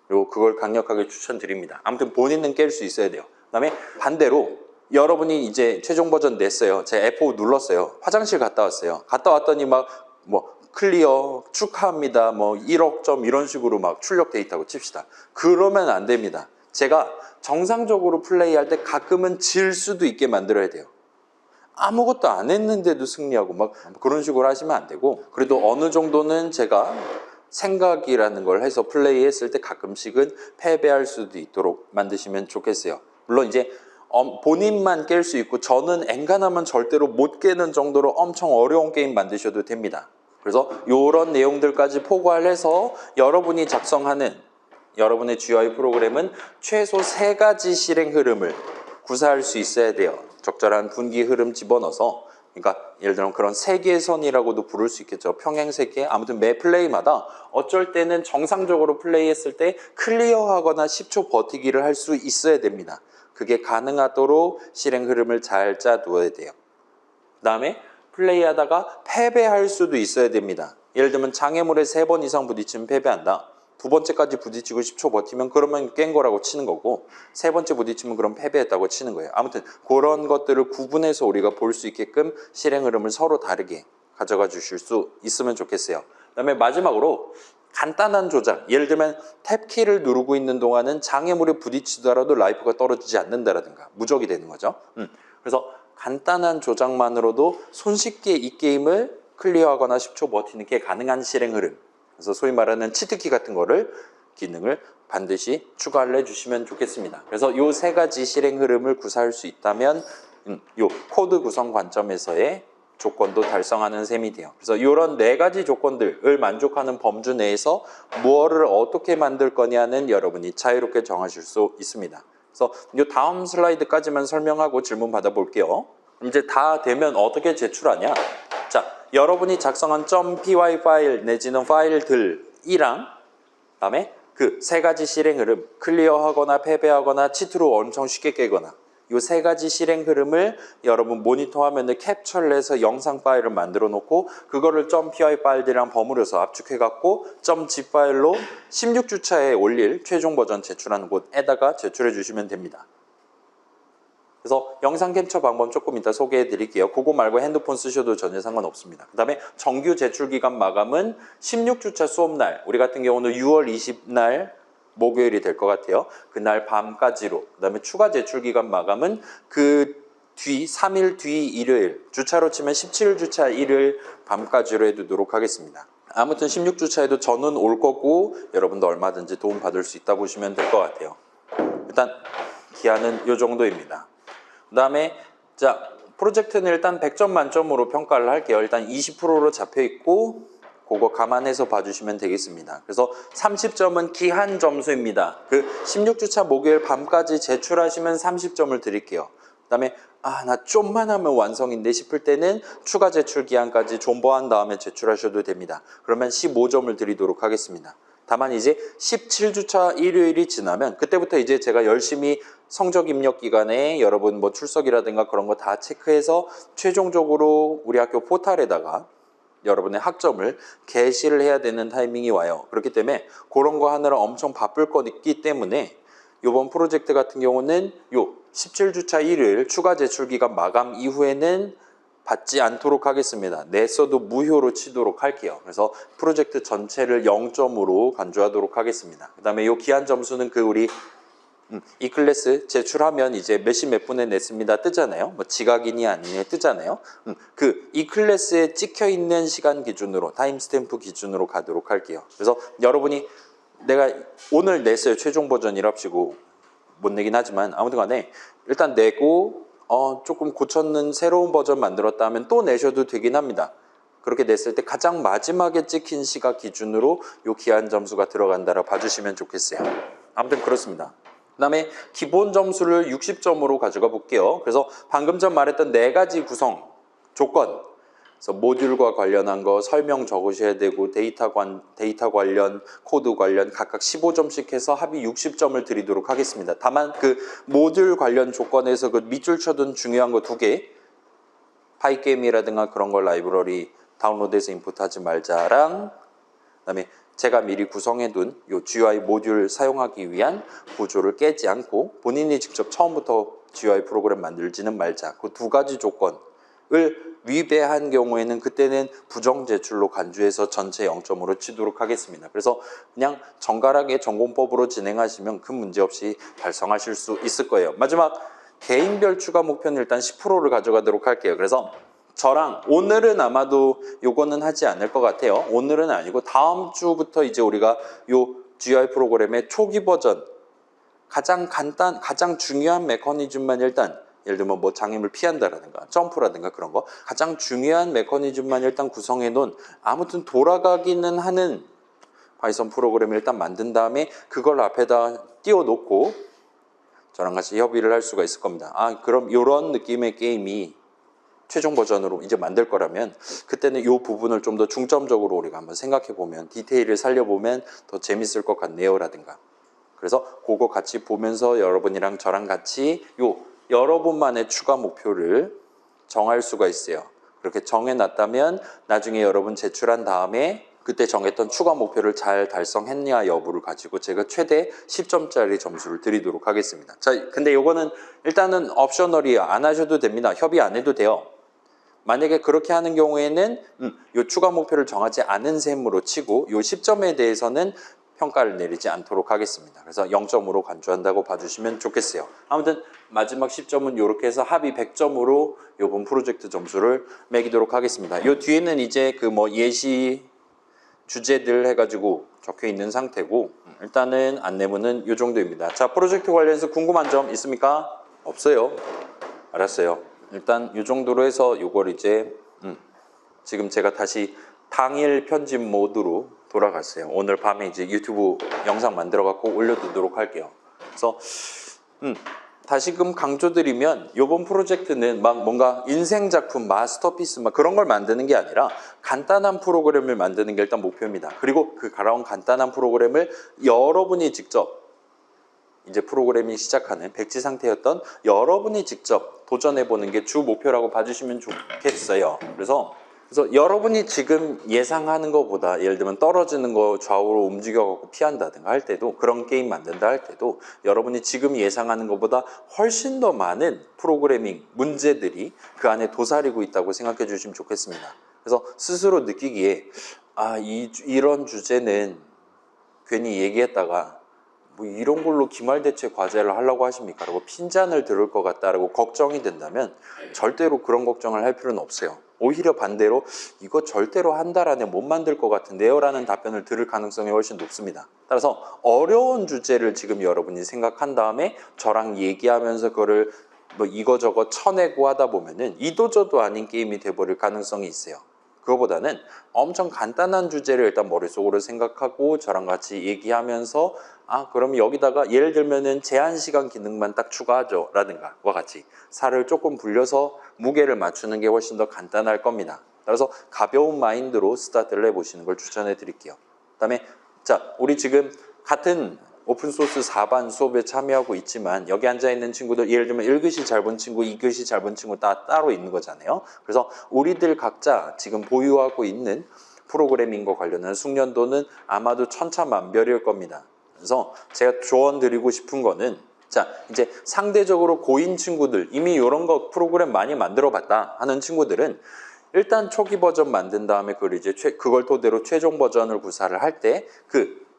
그리고 그걸 강력하게 추천드립니다. 아무튼 본인은 깰 수 있어야 돼요. 그 다음에 반대로 여러분이 이제 최종 버전 냈어요. 제가 F5 눌렀어요. 화장실 갔다 왔어요. 갔다 왔더니 막 뭐 클리어 축하합니다. 뭐 1억 점 이런 식으로 막 출력 데이터고 칩시다. 그러면 안 됩니다. 제가 정상적으로 플레이할 때 가끔은 질 수도 있게 만들어야 돼요. 아무것도 안 했는데도 승리하고 막 그런 식으로 하시면 안 되고 그래도 어느 정도는 제가 생각이라는 걸 해서 플레이했을 때 가끔씩은 패배할 수도 있도록 만드시면 좋겠어요. 물론 이제 본인만 깰 수 있고 저는 엔간하면 절대로 못 깨는 정도로 엄청 어려운 게임 만드셔도 됩니다. 그래서 이런 내용들까지 포괄해서 여러분이 작성하는 여러분의 GUI 프로그램은 최소 3가지 실행 흐름을 구사할 수 있어야 돼요. 적절한 분기 흐름 집어넣어서 그러니까 예를 들면 그런 세계선이라고도 부를 수 있겠죠. 평행세계 아무튼 매 플레이마다 어쩔 때는 정상적으로 플레이했을 때 클리어하거나 10초 버티기를 할 수 있어야 됩니다. 그게 가능하도록 실행 흐름을 잘 짜두어야 돼요. 그 다음에 플레이하다가 패배할 수도 있어야 됩니다. 예를 들면 장애물에 3번 이상 부딪히면 패배한다. 2번째까지 부딪히고 10초 버티면 그러면 깬 거라고 치는 거고 3번째 부딪히면 그럼 패배했다고 치는 거예요. 아무튼 그런 것들을 구분해서 우리가 볼 수 있게끔 실행 흐름을 서로 다르게 가져가 주실 수 있으면 좋겠어요. 그 다음에 마지막으로 간단한 조작 예를 들면 탭키를 누르고 있는 동안은 장애물에 부딪히더라도 라이프가 떨어지지 않는다라든가 무적이 되는 거죠. 그래서 간단한 조작만으로도 손쉽게 이 게임을 클리어하거나 10초 버티는 게 가능한 실행 흐름. 그래서 소위 말하는 치트키 같은 거를 기능을 반드시 추가를 해주시면 좋겠습니다. 그래서 이 세 가지 실행 흐름을 구사할 수 있다면 요 코드 구성 관점에서의 조건도 달성하는 셈이 돼요. 그래서 이런 네 가지 조건들을 만족하는 범주 내에서 무엇을 어떻게 만들 거냐는 여러분이 자유롭게 정하실 수 있습니다. 그래서 이 다음 슬라이드까지만 설명하고 질문 받아볼게요. 이제 다 되면 어떻게 제출하냐? 자, 여러분이 작성한 .py 파일 내지는 파일들이랑 그다음에 그 세 가지 실행 흐름, 클리어하거나 패배하거나 치트로 엄청 쉽게 깨거나 이 세 가지 실행 흐름을 여러분 모니터 화면에 캡처를 해서 영상 파일을 만들어 놓고 그거를 .py 파일들이랑 버무려서 압축해 갖고 .zip 파일로 16주차에 올릴 최종 버전 제출하는 곳에다가 제출해 주시면 됩니다. 그래서 영상 캡처 방법 조금 이따 소개해 드릴게요. 그거 말고 핸드폰 쓰셔도 전혀 상관없습니다. 그 다음에 정규 제출 기간 마감은 16주차 수업날, 우리 같은 경우는 6월 20날 목요일이 될 것 같아요. 그날 밤까지로. 그 다음에 추가 제출 기간 마감은 그 뒤 3일 뒤 일요일, 주차로 치면 17일 주차 일요일 밤까지로 해두도록 하겠습니다. 아무튼 16주차에도 저는 올 거고 여러분도 얼마든지 도움 받을 수 있다 보시면 될 것 같아요. 일단 기한은 이 정도입니다. 그 다음에 자 프로젝트는 일단 100점 만점으로 평가를 할게요. 일단 20%로 잡혀 있고 그거 감안해서 봐주시면 되겠습니다. 그래서 30점은 기한 점수입니다. 그 16주차 목요일 밤까지 제출하시면 30점을 드릴게요. 그 다음에 나 좀만 하면 완성인데 싶을 때는 추가 제출 기한까지 존버한 다음에 제출하셔도 됩니다. 그러면 15점을 드리도록 하겠습니다. 다만 이제 17주차 일요일이 지나면 그때부터 이제 제가 열심히 성적 입력 기간에 여러분 뭐 출석이라든가 그런 거 다 체크해서 최종적으로 우리 학교 포탈에다가 여러분의 학점을 게시를 해야 되는 타이밍이 와요. 그렇기 때문에 그런 거 하느라 엄청 바쁠 거기 때문에 이번 프로젝트 같은 경우는 요 17주차 일요일 추가 제출 기간 마감 이후에는 받지 않도록 하겠습니다. 냈어도 무효로 치도록 할게요. 그래서 프로젝트 전체를 0점으로 간주하도록 하겠습니다. 그 다음에 이 기한 점수는 그 우리 이 클래스 제출하면 이제 몇 시 몇 분에 냈습니다 뜨잖아요. 뭐 지각이니 아니니 뜨잖아요. 그 이 클래스에 찍혀 있는 시간 기준으로 타임스탬프 기준으로 가도록 할게요. 그래서 여러분이 내가 오늘 냈어요. 최종 버전이랍시고 못 내긴 하지만 아무튼 간에 일단 내고 조금 고쳤는 새로운 버전 만들었다 하면 또 내셔도 되긴 합니다. 그렇게 냈을 때 가장 마지막에 찍힌 시각 기준으로 요 기한 점수가 들어간다라 봐주시면 좋겠어요. 아무튼 그렇습니다. 그 다음에 기본 점수를 60점으로 가져가 볼게요. 그래서 방금 전 말했던 네 가지 구성 조건, 그래서 모듈과 관련한 거 설명 적으셔야 되고 데이터 관련, 코드 관련 각각 15점씩 해서 합의 60점을 드리도록 하겠습니다. 다만 그 모듈 관련 조건에서 그 밑줄 쳐둔 중요한 거 2개, 파이게임이라든가 그런 걸 라이브러리 다운로드해서 인풋하지 말자랑 그다음에 제가 미리 구성해둔 요 GUI 모듈 사용하기 위한 구조를 깨지 않고 본인이 직접 처음부터 GUI 프로그램 만들지는 말자. 그 2가지 조건을 위배한 경우에는 그때는 부정 제출로 간주해서 전체 0점으로 치도록 하겠습니다. 그래서 그냥 정갈하게 전공법으로 진행하시면 큰 문제 없이 달성하실 수 있을 거예요. 마지막 개인별 추가 목표는 일단 10%를 가져가도록 할게요. 그래서 저랑 오늘은 아마도 요거는 하지 않을 것 같아요. 오늘은 아니고 다음 주부터 이제 우리가 요 GUI 프로그램의 초기 버전 가장 중요한 메커니즘만 일단 예를 들면 뭐 장애물 피한다라든가 점프라든가 그런 거 가장 중요한 메커니즘만 일단 구성해 놓은 아무튼 돌아가기는 하는 파이썬 프로그램을 일단 만든 다음에 그걸 앞에다 띄워 놓고 저랑 같이 협의를 할 수가 있을 겁니다. 그럼 이런 느낌의 게임이 최종 버전으로 이제 만들 거라면 그때는 이 부분을 좀 더 중점적으로 우리가 한번 생각해 보면 디테일을 살려보면 더 재밌을 것 같네요 라든가 그래서 그거 같이 보면서 여러분이랑 저랑 같이 여러분만의 추가 목표를 정할 수가 있어요. 그렇게 정해놨다면 나중에 여러분 제출한 다음에 그때 정했던 추가 목표를 잘 달성했냐 여부를 가지고 제가 최대 10점짜리 점수를 드리도록 하겠습니다. 자, 근데 요거는 일단은 옵셔널이에요. 안 하셔도 됩니다. 협의 안 해도 돼요. 만약에 그렇게 하는 경우에는 요 추가 목표를 정하지 않은 셈으로 치고 요 10점에 대해서는 평가를 내리지 않도록 하겠습니다. 그래서 0점으로 간주한다고 봐주시면 좋겠어요. 아무튼 마지막 10점은 이렇게 해서 합의 100점으로 이번 프로젝트 점수를 매기도록 하겠습니다. 이 뒤에는 이제 그 뭐 예시 주제들 해가지고 적혀 있는 상태고, 일단은 안내문은 이 정도입니다. 자, 프로젝트 관련해서 궁금한 점 있습니까? 없어요. 알았어요. 일단 이 정도로 해서 이걸 이제 지금 제가 다시 당일 편집 모드로 돌아갔어요. 오늘 밤에 이제 유튜브 영상 만들어 갖고 올려두도록 할게요. 그래서 다시금 강조드리면 이번 프로젝트는 막 뭔가 인생 작품, 마스터피스 막 그런 걸 만드는 게 아니라 간단한 프로그램을 만드는 게 일단 목표입니다. 그리고 그 가라온 간단한 프로그램을 여러분이 직접 이제 프로그래밍 시작하는 백지 상태였던 여러분이 직접 도전해보는 게 주 목표라고 봐주시면 좋겠어요. 그래서 여러분이 지금 예상하는 것보다 예를 들면 떨어지는 거 좌우로 움직여갖고 피한다든가 할 때도, 그런 게임 만든다 할 때도 여러분이 지금 예상하는 것보다 훨씬 더 많은 프로그래밍 문제들이 그 안에 도사리고 있다고 생각해 주시면 좋겠습니다. 그래서 스스로 느끼기에 이런 주제는 괜히 얘기했다가 뭐 이런 걸로 기말대체 과제를 하려고 하십니까? 라고 핀잔을 들을 것 같다라고 걱정이 된다면 절대로 그런 걱정을 할 필요는 없어요. 오히려 반대로 이거 절대로 한 달 안에 못 만들 것 같은데요? 라는 답변을 들을 가능성이 훨씬 높습니다. 따라서 어려운 주제를 지금 여러분이 생각한 다음에 저랑 얘기하면서 그거를 뭐 이거저거 쳐내고 하다 보면은 이도저도 아닌 게임이 돼버릴 가능성이 있어요. 그거보다는 엄청 간단한 주제를 일단 머릿속으로 생각하고 저랑 같이 얘기하면서 그럼 여기다가 예를 들면은 제한시간 기능만 딱 추가하죠 라든가 와 같이 살을 조금 불려서 무게를 맞추는 게 훨씬 더 간단할 겁니다. 따라서 가벼운 마인드로 스타트를 해보시는 걸 추천해 드릴게요. 그 다음에 자, 우리 지금 같은 오픈소스 4반 수업에 참여하고 있지만 여기 앉아있는 친구들 예를 들면 1교시 잘 본 친구, 2교시 잘 본 친구 다 따로 있는 거잖아요. 그래서 우리들 각자 지금 보유하고 있는 프로그래밍과 관련한 숙련도는 아마도 천차만별일 겁니다. 그래서 제가 조언 드리고 싶은 거는 자, 이제 상대적으로 고인 친구들, 이미 이런 거 프로그램 많이 만들어 봤다 하는 친구들은 일단 초기 버전 만든 다음에 그걸 토대로 최종 버전을 구사를 할 때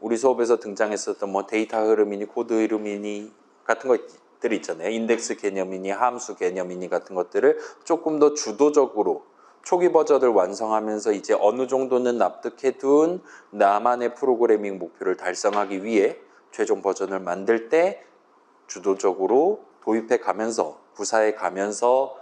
우리 수업에서 등장했었던 뭐 데이터 흐름이니 코드 흐름이니 같은 것들이 있잖아요. 인덱스 개념이니 함수 개념이니 같은 것들을 조금 더 주도적으로 초기 버전을 완성하면서 이제 어느 정도는 납득해 둔 나만의 프로그래밍 목표를 달성하기 위해 최종 버전을 만들 때 주도적으로 도입해 가면서 구사해 가면서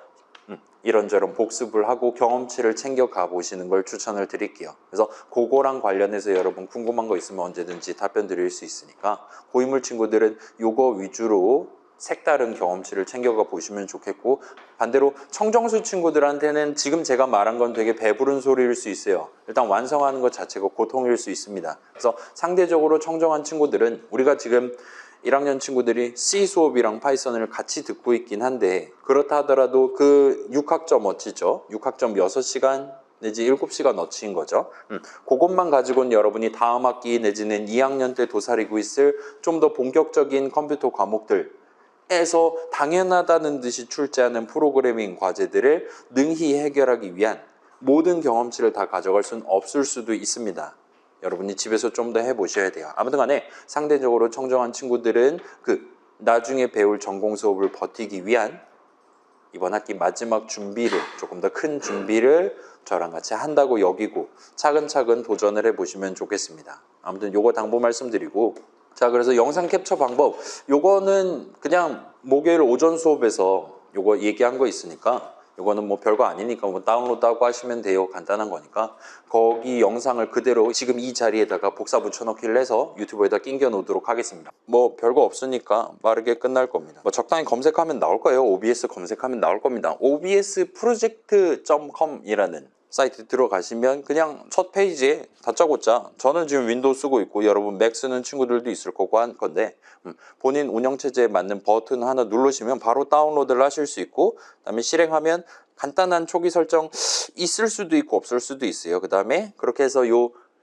이런저런 복습을 하고 경험치를 챙겨가 보시는 걸 추천을 드릴게요. 그래서 그거랑 관련해서 여러분 궁금한 거 있으면 언제든지 답변 드릴 수 있으니까 고인물 친구들은 요거 위주로 색다른 경험치를 챙겨가 보시면 좋겠고, 반대로 청정수 친구들한테는 지금 제가 말한 건 되게 배부른 소리일 수 있어요. 일단 완성하는 것 자체가 고통일 수 있습니다. 그래서 상대적으로 청정한 친구들은 우리가 지금 1학년 친구들이 C 수업이랑 파이썬을 같이 듣고 있긴 한데 그렇다 하더라도 그 6학점 어치죠. 6학점 6시간 내지 7시간 어치인 거죠. 그것만 가지고는 여러분이 다음 학기 내지는 2학년 때 도사리고 있을 좀 더 본격적인 컴퓨터 과목들에서 당연하다는 듯이 출제하는 프로그래밍 과제들을 능히 해결하기 위한 모든 경험치를 다 가져갈 수는 없을 수도 있습니다. 여러분이 집에서 좀 더 해보셔야 돼요. 아무튼 간에 상대적으로 청정한 친구들은 나중에 배울 전공 수업을 버티기 위한 이번 학기 마지막 준비를, 조금 더 큰 준비를 저랑 같이 한다고 여기고 차근차근 도전을 해보시면 좋겠습니다. 아무튼 요거 당부 말씀드리고, 자, 그래서 영상 캡처 방법, 요거는 그냥 목요일 오전 수업에서 요거 얘기한 거 있으니까 이거는 뭐 별거 아니니까 뭐 다운로드하고 하시면 돼요. 간단한 거니까. 거기 영상을 그대로 지금 이 자리에다가 복사 붙여넣기를 해서 유튜브에다 끼겨 놓도록 하겠습니다. 뭐 별거 없으니까 빠르게 끝날 겁니다. 뭐 적당히 검색하면 나올 거예요. OBS 검색하면 나올 겁니다. obsproject.com이라는 사이트 들어가시면 그냥 첫 페이지에 다짜고짜 저는 지금 윈도우 쓰고 있고 여러분 맥 쓰는 친구들도 있을 거고 한 건데 본인 운영체제에 맞는 버튼 하나 누르시면 바로 다운로드를 하실 수 있고, 그다음에 실행하면 간단한 초기 설정 있을 수도 있고 없을 수도 있어요. 그 다음에 그렇게 해서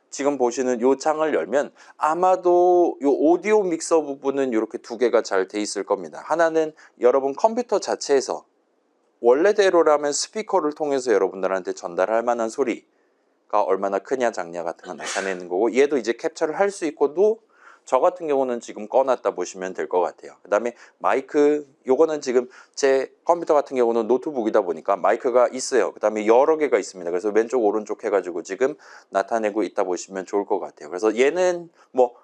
지금 보시는 요 창을 열면 아마도 요 오디오 믹서 부분은 이렇게 두 개가 잘 돼 있을 겁니다. 하나는 여러분 컴퓨터 자체에서 원래대로라면 스피커를 통해서 여러분들한테 전달할 만한 소리가 얼마나 크냐 작냐 같은 거 나타내는 거고, 얘도 이제 캡처를 할 수 있고도 저 같은 경우는 지금 꺼놨다 보시면 될 것 같아요. 그 다음에 마이크, 요거는 지금 제 컴퓨터 같은 경우는 노트북이다 보니까 마이크가 있어요. 그 다음에 여러 개가 있습니다. 그래서 왼쪽 오른쪽 해가지고 지금 나타내고 있다 보시면 좋을 것 같아요. 그래서 얘는 뭐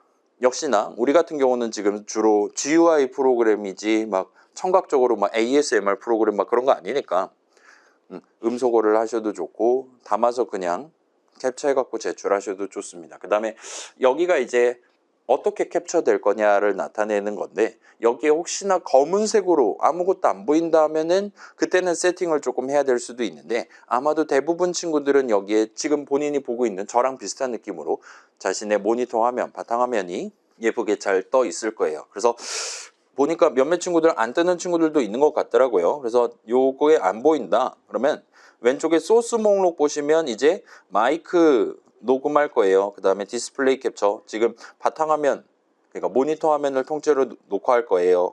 역시나 우리 같은 경우는 지금 주로 GUI 프로그램이지 막 청각적으로 막 ASMR 프로그램 막 그런 거 아니니까 음소거를 하셔도 좋고 담아서 그냥 캡처해갖고 제출하셔도 좋습니다. 그 다음에 여기가 이제 어떻게 캡처될 거냐를 나타내는 건데, 여기에 혹시나 검은색으로 아무것도 안 보인다 하면은 그때는 세팅을 조금 해야 될 수도 있는데, 아마도 대부분 친구들은 여기에 지금 본인이 보고 있는 저랑 비슷한 느낌으로 자신의 모니터 화면, 바탕화면이 예쁘게 잘 떠 있을 거예요. 그래서 보니까 몇몇 친구들 안 뜨는 친구들도 있는 것 같더라고요. 그래서 요거에 안 보인다 그러면 왼쪽에 소스 목록 보시면 이제 마이크 녹음할 거예요. 그 다음에 디스플레이 캡처, 지금 바탕화면, 그러니까 모니터 화면을 통째로 녹화할 거예요.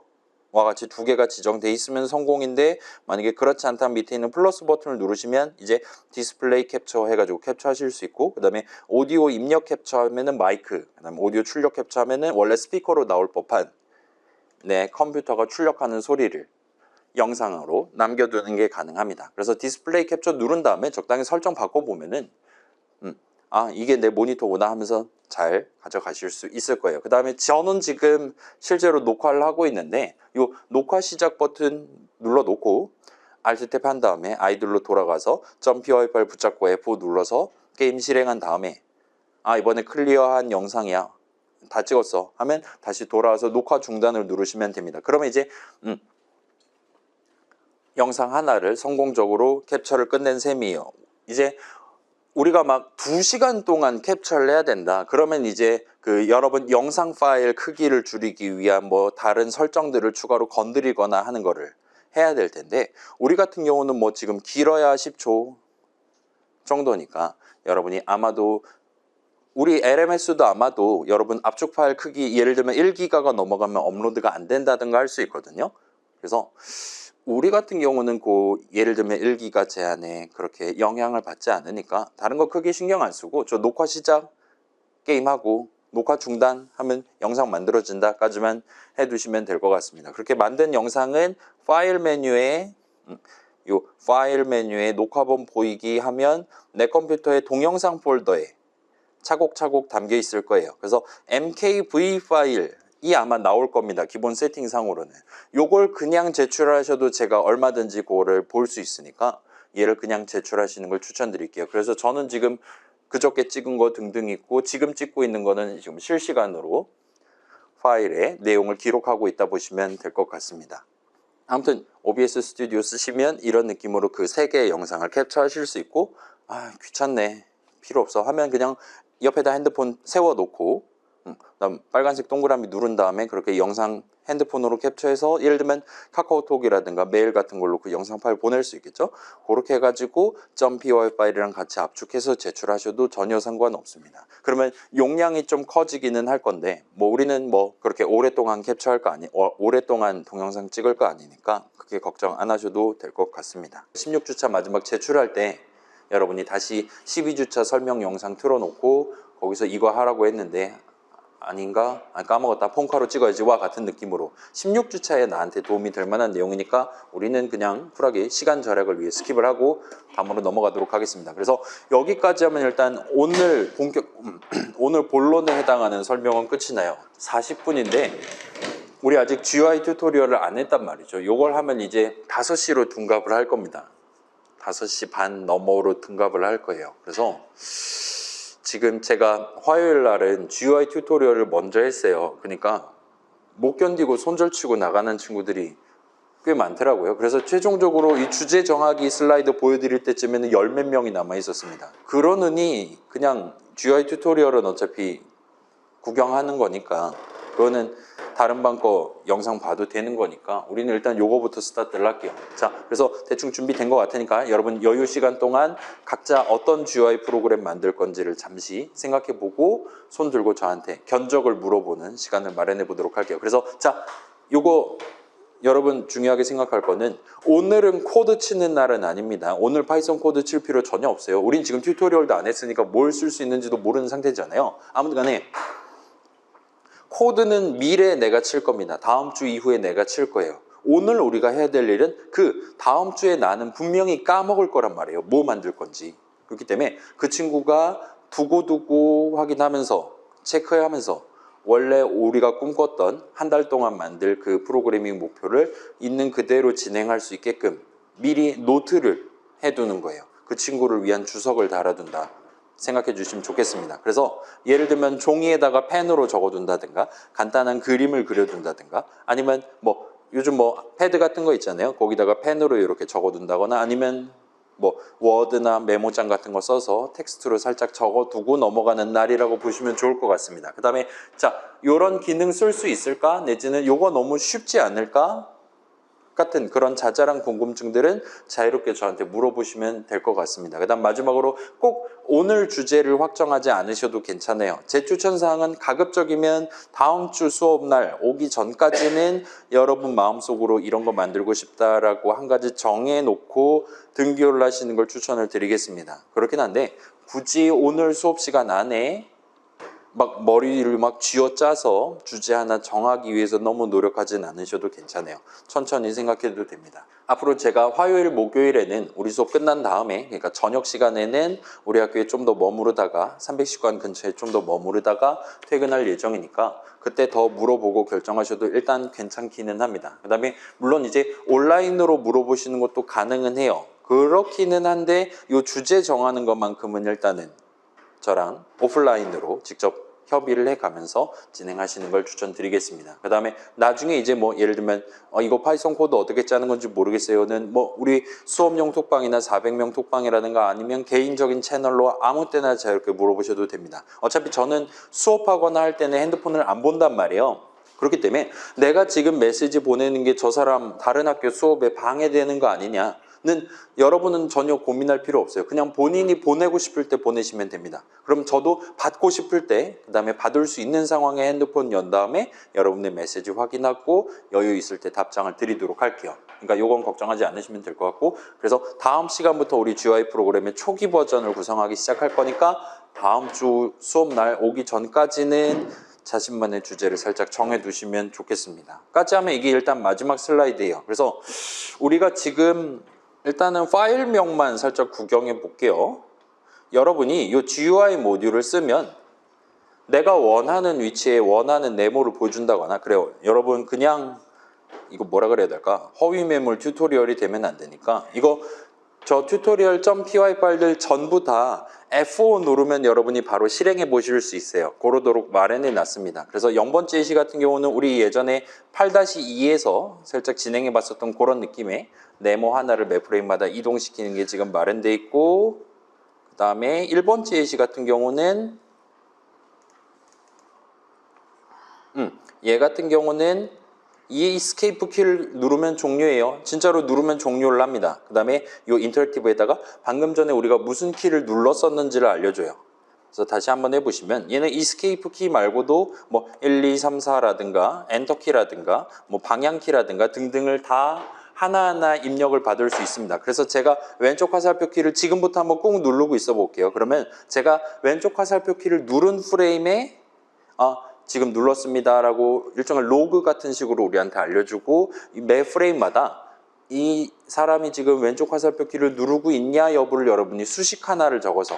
와 같이 두 개가 지정돼 있으면 성공인데, 만약에 그렇지 않다면 밑에 있는 플러스 버튼을 누르시면 이제 디스플레이 캡처 해가지고 캡처하실 수 있고, 그 다음에 오디오 입력 캡처하면은 마이크, 그 다음에 오디오 출력 캡처하면은 원래 스피커로 나올 법한 내 컴퓨터가 출력하는 소리를 영상으로 남겨두는 게 가능합니다. 그래서 디스플레이 캡처 누른 다음에 적당히 설정 바꿔보면은 아 이게 내 모니터구나 하면서 잘 가져가실 수 있을 거예요. 그 다음에 저는 지금 실제로 녹화를 하고 있는데, 이 녹화 시작 버튼 눌러놓고 Alt 탭 한 다음에 아이들로 돌아가서 .py 파일 붙잡고 F5 눌러서 게임 실행한 다음에 아 이번에 클리어한 영상이야, 다 찍었어 하면 다시 돌아와서 녹화 중단을 누르시면 됩니다. 그러면 이제 영상 하나를 성공적으로 캡처를 끝낸 셈이에요. 이제 우리가 막 2시간 동안 캡처를 해야 된다 그러면 이제 그 여러분 영상 파일 크기를 줄이기 위한 뭐 다른 설정들을 추가로 건드리거나 하는 거를 해야 될 텐데, 우리 같은 경우는 뭐 지금 길어야 10초 정도니까 여러분이 아마도 우리 LMS도 아마도 여러분 압축 파일 크기 예를 들면 1기가가 넘어가면 업로드가 안 된다든가 할 수 있거든요. 그래서 우리 같은 경우는 예를 들면 1기가 제한에 그렇게 영향을 받지 않으니까 다른 거 크게 신경 안 쓰고 저 녹화 시작 게임하고 녹화 중단 하면 영상 만들어진다까지만 해두시면 될 것 같습니다. 그렇게 만든 영상은 파일 메뉴에 녹화본 보이기 하면 내 컴퓨터의 동영상 폴더에 차곡차곡 담겨 있을 거예요. 그래서 mkv 파일이 아마 나올 겁니다. 기본 세팅상으로는. 요걸 그냥 제출하셔도 제가 얼마든지 그거를 볼 수 있으니까 얘를 그냥 제출하시는 걸 추천드릴게요. 그래서 저는 지금 그저께 찍은 거 등등 있고 지금 찍고 있는 거는 지금 실시간으로 파일에 내용을 기록하고 있다 보시면 될 것 같습니다. 아무튼 OBS 스튜디오 쓰시면 이런 느낌으로 그 3개의 영상을 캡처하실 수 있고, 아 귀찮네 필요 없어 하면 그냥 옆에다 핸드폰 세워놓고 그다음 빨간색 동그라미 누른 다음에 그렇게 영상 핸드폰으로 캡처해서 예를 들면 카카오톡이라든가 메일 같은 걸로 그 영상 파일 보낼 수 있겠죠. 그렇게 해가지고 .py 파일이랑 같이 압축해서 제출하셔도 전혀 상관없습니다. 그러면 용량이 좀 커지기는 할 건데 뭐 우리는 뭐 그렇게 오랫동안 캡처할 거 오랫동안 동영상 찍을 거 아니니까 그렇게 걱정 안 하셔도 될 것 같습니다. 16주차 마지막 제출할 때 여러분이 다시 12주차 설명 영상 틀어놓고 거기서 이거 하라고 했는데 아닌가? 까먹었다. 폰카로 찍어야지 와 같은 느낌으로 16주차에 나한테 도움이 될 만한 내용이니까 우리는 그냥 쿨하게 시간 절약을 위해 스킵을 하고 다음으로 넘어가도록 하겠습니다. 그래서 여기까지 하면 일단 오늘 오늘 본론에 해당하는 설명은 끝이 나요. 40분인데 우리 아직 GUI 튜토리얼을 안 했단 말이죠. 이걸 하면 이제 5시로 둔갑을 할 겁니다. 5시 반 너머로 둔갑을 할 거예요. 그래서 지금 제가 화요일 날은 GUI 튜토리얼을 먼저 했어요. 그러니까 못 견디고 손절치고 나가는 친구들이 꽤 많더라고요. 그래서 최종적으로 이 주제 정하기 슬라이드 보여드릴 때쯤에는 10몇 명이 남아 있었습니다. 그러느니 그냥 GUI 튜토리얼은 어차피 구경하는 거니까 그거는 다른 방 거 영상 봐도 되는 거니까 우리는 일단 요거부터 스타트를 할게요. 자, 그래서 대충 준비된 것 같으니까 여러분 여유 시간 동안 각자 어떤 GUI 프로그램 만들 건지를 잠시 생각해 보고 손 들고 저한테 견적을 물어보는 시간을 마련해 보도록 할게요. 그래서 자, 요거 여러분 중요하게 생각할 거는 오늘은 코드 치는 날은 아닙니다. 오늘 파이썬 코드 칠 필요 전혀 없어요. 우린 지금 튜토리얼도 안 했으니까 뭘 쓸 수 있는지도 모르는 상태잖아요. 아무튼 간에 코드는 미래에 내가 칠 겁니다. 다음 주 이후에 내가 칠 거예요. 오늘 우리가 해야 될 일은 그 다음 주에 나는 분명히 까먹을 거란 말이에요. 뭐 만들 건지. 그렇기 때문에 그 친구가 두고두고 확인하면서 체크하면서 원래 우리가 꿈꿨던 한 달 동안 만들 그 프로그래밍 목표를 있는 그대로 진행할 수 있게끔 미리 노트를 해두는 거예요. 그 친구를 위한 주석을 달아둔다 생각해 주시면 좋겠습니다. 그래서 예를 들면 종이에다가 펜으로 적어둔다든가 간단한 그림을 그려둔다든가 아니면 뭐 요즘 뭐 패드 같은 거 있잖아요. 거기다가 펜으로 이렇게 적어둔다거나 아니면 뭐 워드나 메모장 같은 거 써서 텍스트로 살짝 적어두고 넘어가는 날이라고 보시면 좋을 것 같습니다. 그 다음에 자, 요런 기능 쓸 수 있을까? 내지는 요거 너무 쉽지 않을까? 같은 그런 자잘한 궁금증들은 자유롭게 저한테 물어보시면 될 것 같습니다. 그 다음 마지막으로 꼭 오늘 주제를 확정하지 않으셔도 괜찮아요. 제 추천사항은 가급적이면 다음 주 수업날 오기 전까지는 여러분 마음속으로 이런 거 만들고 싶다라고 한 가지 정해놓고 등교를 하시는 걸 추천을 드리겠습니다. 그렇긴 한데 굳이 오늘 수업 시간 안에 막 머리를 막 쥐어짜서 주제 하나 정하기 위해서 너무 노력하진 않으셔도 괜찮아요. 천천히 생각해도 됩니다. 앞으로 제가 화요일, 목요일에는 우리 수업 끝난 다음에 그러니까 저녁 시간에는 우리 학교에 좀 더 머무르다가 310관 근처에 좀 더 머무르다가 퇴근할 예정이니까 그때 더 물어보고 결정하셔도 일단 괜찮기는 합니다. 그 다음에 물론 이제 온라인으로 물어보시는 것도 가능은 해요. 그렇기는 한데 이 주제 정하는 것만큼은 일단은 저랑 오프라인으로 직접 협의를 해가면서 진행하시는 걸 추천드리겠습니다. 그 다음에 나중에 이제 뭐 예를 들면 이거 파이썬 코드 어떻게 짜는 건지 모르겠어요는 뭐 우리 수업용 톡방이나 400명 톡방이라든가 아니면 개인적인 채널로 아무 때나 자유롭게 물어보셔도 됩니다. 어차피 저는 수업하거나 할 때는 핸드폰을 안 본단 말이에요. 그렇기 때문에 내가 지금 메시지 보내는 게 저 사람 다른 학교 수업에 방해되는 거 아니냐 는 여러분은 전혀 고민할 필요 없어요. 그냥 본인이 보내고 싶을 때 보내시면 됩니다. 그럼 저도 받고 싶을 때 그 다음에 받을 수 있는 상황에 핸드폰 연 다음에 여러분의 메시지 확인하고 여유 있을 때 답장을 드리도록 할게요. 그러니까 요건 걱정하지 않으시면 될 것 같고 그래서 다음 시간부터 우리 GUI 프로그램의 초기 버전을 구성하기 시작할 거니까 다음 주 수업날 오기 전까지는 자신만의 주제를 살짝 정해두시면 좋겠습니다. 까지 하면 이게 일단 마지막 슬라이드예요. 그래서 우리가 지금 일단은 파일명만 살짝 구경해 볼게요. 여러분이 이 GUI 모듈을 쓰면 내가 원하는 위치에 원하는 네모를 보여준다거나 그래요. 여러분 그냥 이거 뭐라 그래야 될까? 허위 매물 튜토리얼이 되면 안 되니까 이거 저 튜토리얼.py 파일들 전부 다 F5 누르면 여러분이 바로 실행해 보실 수 있어요. 고르도록 마련해 놨습니다. 그래서 0번째 예시 같은 경우는 우리 예전에 8-2에서 살짝 진행해 봤었던 그런 느낌의 네모 하나를 매 프레임마다 이동시키는 게 지금 마련돼 있고 그 다음에 1번째 예시 같은 경우는 얘 같은 경우는 이 이스케이프 키를 누르면 종료예요. 진짜로 누르면 종료를 합니다. 그 다음에 이 인터랙티브에다가 방금 전에 우리가 무슨 키를 눌렀었는지를 알려줘요. 그래서 다시 한번 해보시면 얘는 이스케이프 키 말고도 뭐 1, 2, 3, 4라든가 엔터 키라든가 뭐 방향 키라든가 등등을 다 하나하나 입력을 받을 수 있습니다. 그래서 제가 왼쪽 화살표 키를 지금부터 한번 꾹 누르고 있어 볼게요. 그러면 제가 왼쪽 화살표 키를 누른 프레임에 지금 눌렀습니다 라고 일종의 로그 같은 식으로 우리한테 알려주고 매 프레임마다 이 사람이 지금 왼쪽 화살표 키를 누르고 있냐 여부를 여러분이 수식 하나를 적어서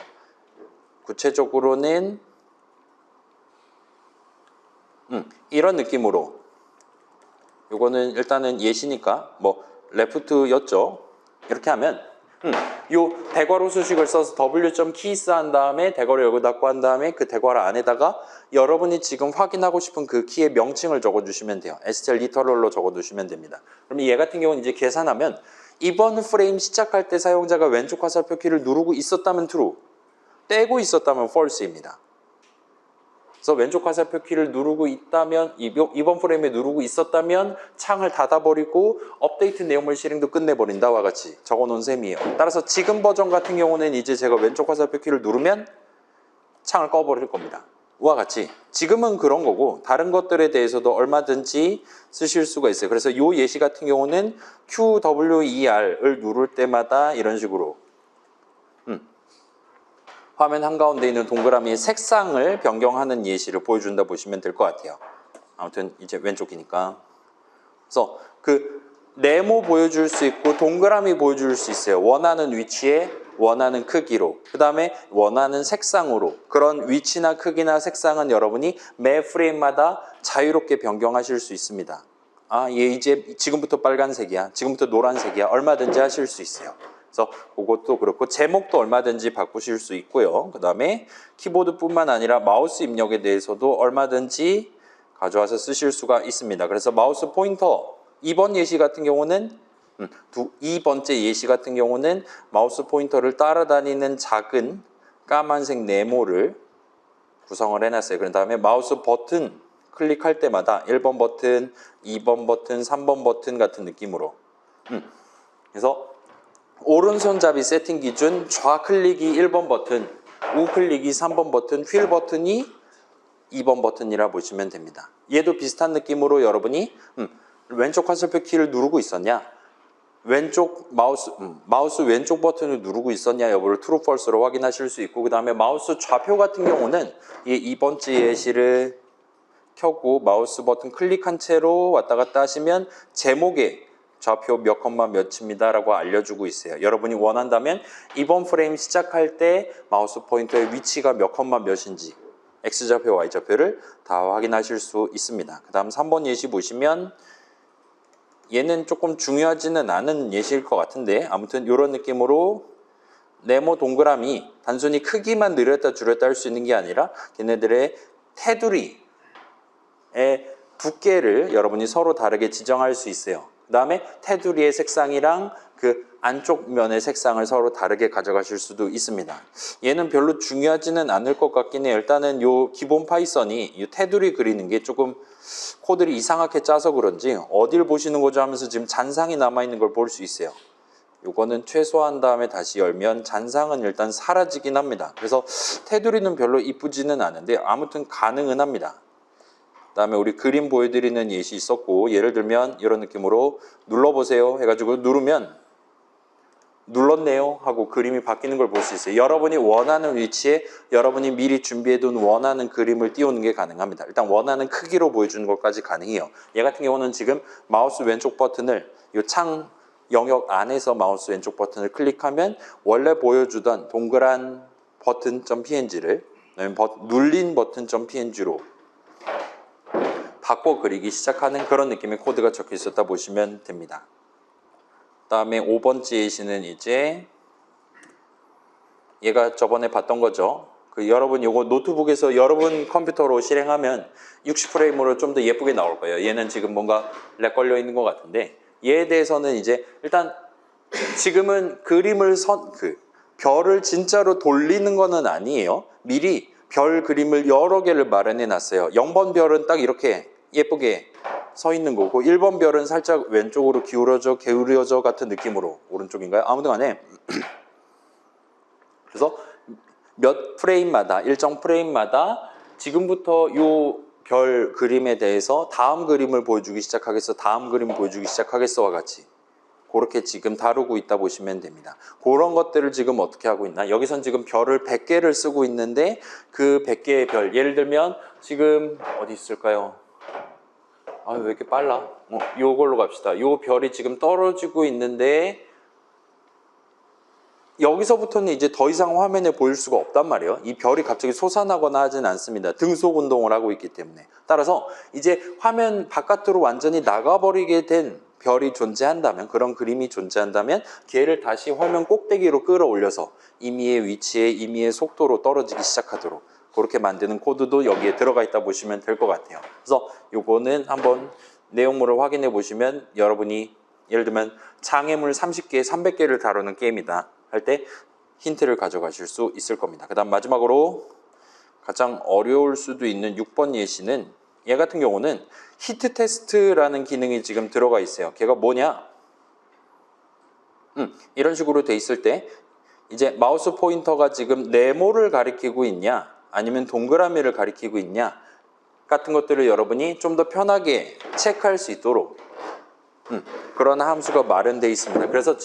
구체적으로는 이런 느낌으로 요거는 일단은 예시니까 뭐 레프트였죠. 이렇게 하면 요 대괄호 수식을 써서 w.keys 한 다음에 대괄호 열고 닫고 한 다음에 그 대괄호 안에다가 여러분이 지금 확인하고 싶은 그 키의 명칭을 적어주시면 돼요. STL 리터럴로 적어두시면 됩니다. 그러면 얘 같은 경우는 이제 계산하면 이번 프레임 시작할 때 사용자가 왼쪽 화살표 키를 누르고 있었다면 true, 떼고 있었다면 false입니다. 그래서 왼쪽 화살표 키를 누르고 있다면 이번 프레임에 누르고 있었다면 창을 닫아버리고 업데이트 내용물 실행도 끝내버린다와 같이 적어놓은 셈이에요. 따라서 지금 버전 같은 경우는 이제 제가 왼쪽 화살표 키를 누르면 창을 꺼버릴 겁니다. 와 같이 지금은 그런 거고 다른 것들에 대해서도 얼마든지 쓰실 수가 있어요. 그래서 이 예시 같은 경우는 QWER을 누를 때마다 이런 식으로 화면 한가운데 있는 동그라미의 색상을 변경하는 예시를 보여준다 보시면 될 것 같아요. 아무튼 이제 왼쪽이니까. 그래서 그 네모 보여줄 수 있고 동그라미 보여줄 수 있어요. 원하는 위치에 원하는 크기로, 그 다음에 원하는 색상으로. 그런 위치나 크기나 색상은 여러분이 매 프레임마다 자유롭게 변경하실 수 있습니다. 아, 얘 이제 지금부터 빨간색이야, 지금부터 노란색이야, 얼마든지 하실 수 있어요. 그래서 그것도 그렇고 제목도 얼마든지 바꾸실 수 있고요. 그 다음에 키보드뿐만 아니라 마우스 입력에 대해서도 얼마든지 가져와서 쓰실 수가 있습니다. 그래서 마우스 포인터 2번 예시 같은 경우는 2번째 예시 같은 경우는 마우스 포인터를 따라다니는 작은 까만색 네모를 구성을 해놨어요. 그런 다음에 마우스 버튼 클릭할 때마다 1번 버튼, 2번 버튼, 3번 버튼 같은 느낌으로 그래서 오른손잡이 세팅 기준 좌클릭이 1번 버튼, 우클릭이 3번 버튼, 휠 버튼이 2번 버튼이라 보시면 됩니다. 얘도 비슷한 느낌으로 여러분이 왼쪽 화살표 키를 누르고 있었냐, 왼쪽 마우스 왼쪽 버튼을 누르고 있었냐 여부를 true, false로 확인하실 수 있고, 그 다음에 마우스 좌표 같은 경우는 이 2번째 예시를 켜고 마우스 버튼 클릭한 채로 왔다 갔다 하시면 제목에 좌표 몇 컴마 몇입니다 라고 알려주고 있어요. 여러분이 원한다면 이번 프레임 시작할 때 마우스 포인터의 위치가 몇 컴마 몇인지 X좌표, Y좌표를 다 확인하실 수 있습니다. 그 다음 3번 예시 보시면 얘는 조금 중요하지는 않은 예시일 것 같은데 아무튼 이런 느낌으로 네모 동그라미 단순히 크기만 늘렸다 줄였다 할 수 있는 게 아니라 걔네들의 테두리의 두께를 여러분이 서로 다르게 지정할 수 있어요. 그 다음에 테두리의 색상이랑 그 안쪽 면의 색상을 서로 다르게 가져가실 수도 있습니다. 얘는 별로 중요하지는 않을 것 같긴 해요. 일단은 요 기본 파이썬이 이 테두리 그리는 게 조금 코드를 이상하게 짜서 그런지 어딜 보시는 거죠 하면서 지금 잔상이 남아있는 걸 볼 수 있어요. 요거는 최소화한 다음에 다시 열면 잔상은 일단 사라지긴 합니다. 그래서 테두리는 별로 이쁘지는 않은데 아무튼 가능은 합니다. 그 다음에 우리 그림 보여드리는 예시 있었고, 예를 들면 이런 느낌으로 눌러보세요 해가지고 누르면 눌렀네요 하고 그림이 바뀌는 걸 볼 수 있어요. 여러분이 원하는 위치에 여러분이 미리 준비해둔 원하는 그림을 띄우는 게 가능합니다. 일단 원하는 크기로 보여주는 것까지 가능해요. 얘 같은 경우는 지금 마우스 왼쪽 버튼을 이 창 영역 안에서 마우스 왼쪽 버튼을 클릭하면 원래 보여주던 동그란 버튼.png를 눌린 버튼.png로 바꿔 그리기 시작하는 그런 느낌의 코드가 적혀 있었다 보시면 됩니다. 다음에 5번째 예시는 이제 얘가 저번에 봤던 거죠. 여러분 요거 노트북에서 여러분 컴퓨터로 실행하면 60프레임으로 좀 더 예쁘게 나올 거예요. 얘는 지금 뭔가 렉 걸려 있는 것 같은데 얘에 대해서는 이제 일단 지금은 그림을 별을 진짜로 돌리는 거는 아니에요. 미리 별 그림을 여러 개를 마련해 놨어요. 0번 별은 딱 이렇게 예쁘게 서 있는 거고 1번 별은 살짝 왼쪽으로 기울여져 같은 느낌으로, 오른쪽인가요? 아무튼 간에 그래서 몇 프레임마다 일정 프레임마다 지금부터 요 별 그림에 대해서 다음 그림을 보여주기 시작하겠어, 다음 그림 보여주기 시작하겠어와 같이 그렇게 지금 다루고 있다 보시면 됩니다. 그런 것들을 지금 어떻게 하고 있나, 여기선 지금 별을 100개를 쓰고 있는데 그 100개의 별, 예를 들면 지금 어디 있을까요? 아, 왜 이렇게 빨라? 요걸로 갑시다. 요 별이 지금 떨어지고 있는데 여기서부터는 이제 더 이상 화면에 보일 수가 없단 말이에요. 이 별이 갑자기 솟아나거나 하진 않습니다. 등속 운동을 하고 있기 때문에. 따라서 이제 화면 바깥으로 완전히 나가버리게 된 별이 존재한다면, 그런 그림이 존재한다면 걔를 다시 화면 꼭대기로 끌어올려서 임의의 위치에 임의의 속도로 떨어지기 시작하도록 그렇게 만드는 코드도 여기에 들어가 있다 보시면 될 것 같아요. 그래서 요거는 한번 내용물을 확인해 보시면 여러분이 예를 들면 장애물 30개, 300개를 다루는 게임이다 할 때 힌트를 가져가실 수 있을 겁니다. 그 다음 마지막으로 가장 어려울 수도 있는 6번 예시는, 얘 같은 경우는 히트 테스트라는 기능이 지금 들어가 있어요. 걔가 뭐냐? 이런 식으로 돼 있을 때 이제 마우스 포인터가 지금 네모를 가리키고 있냐 아니면 동그라미를 가리키고 있냐 같은 것들을 여러분이 좀 더 편하게 체크할 수 있도록 그런 함수가 마련되어 있습니다. 그래서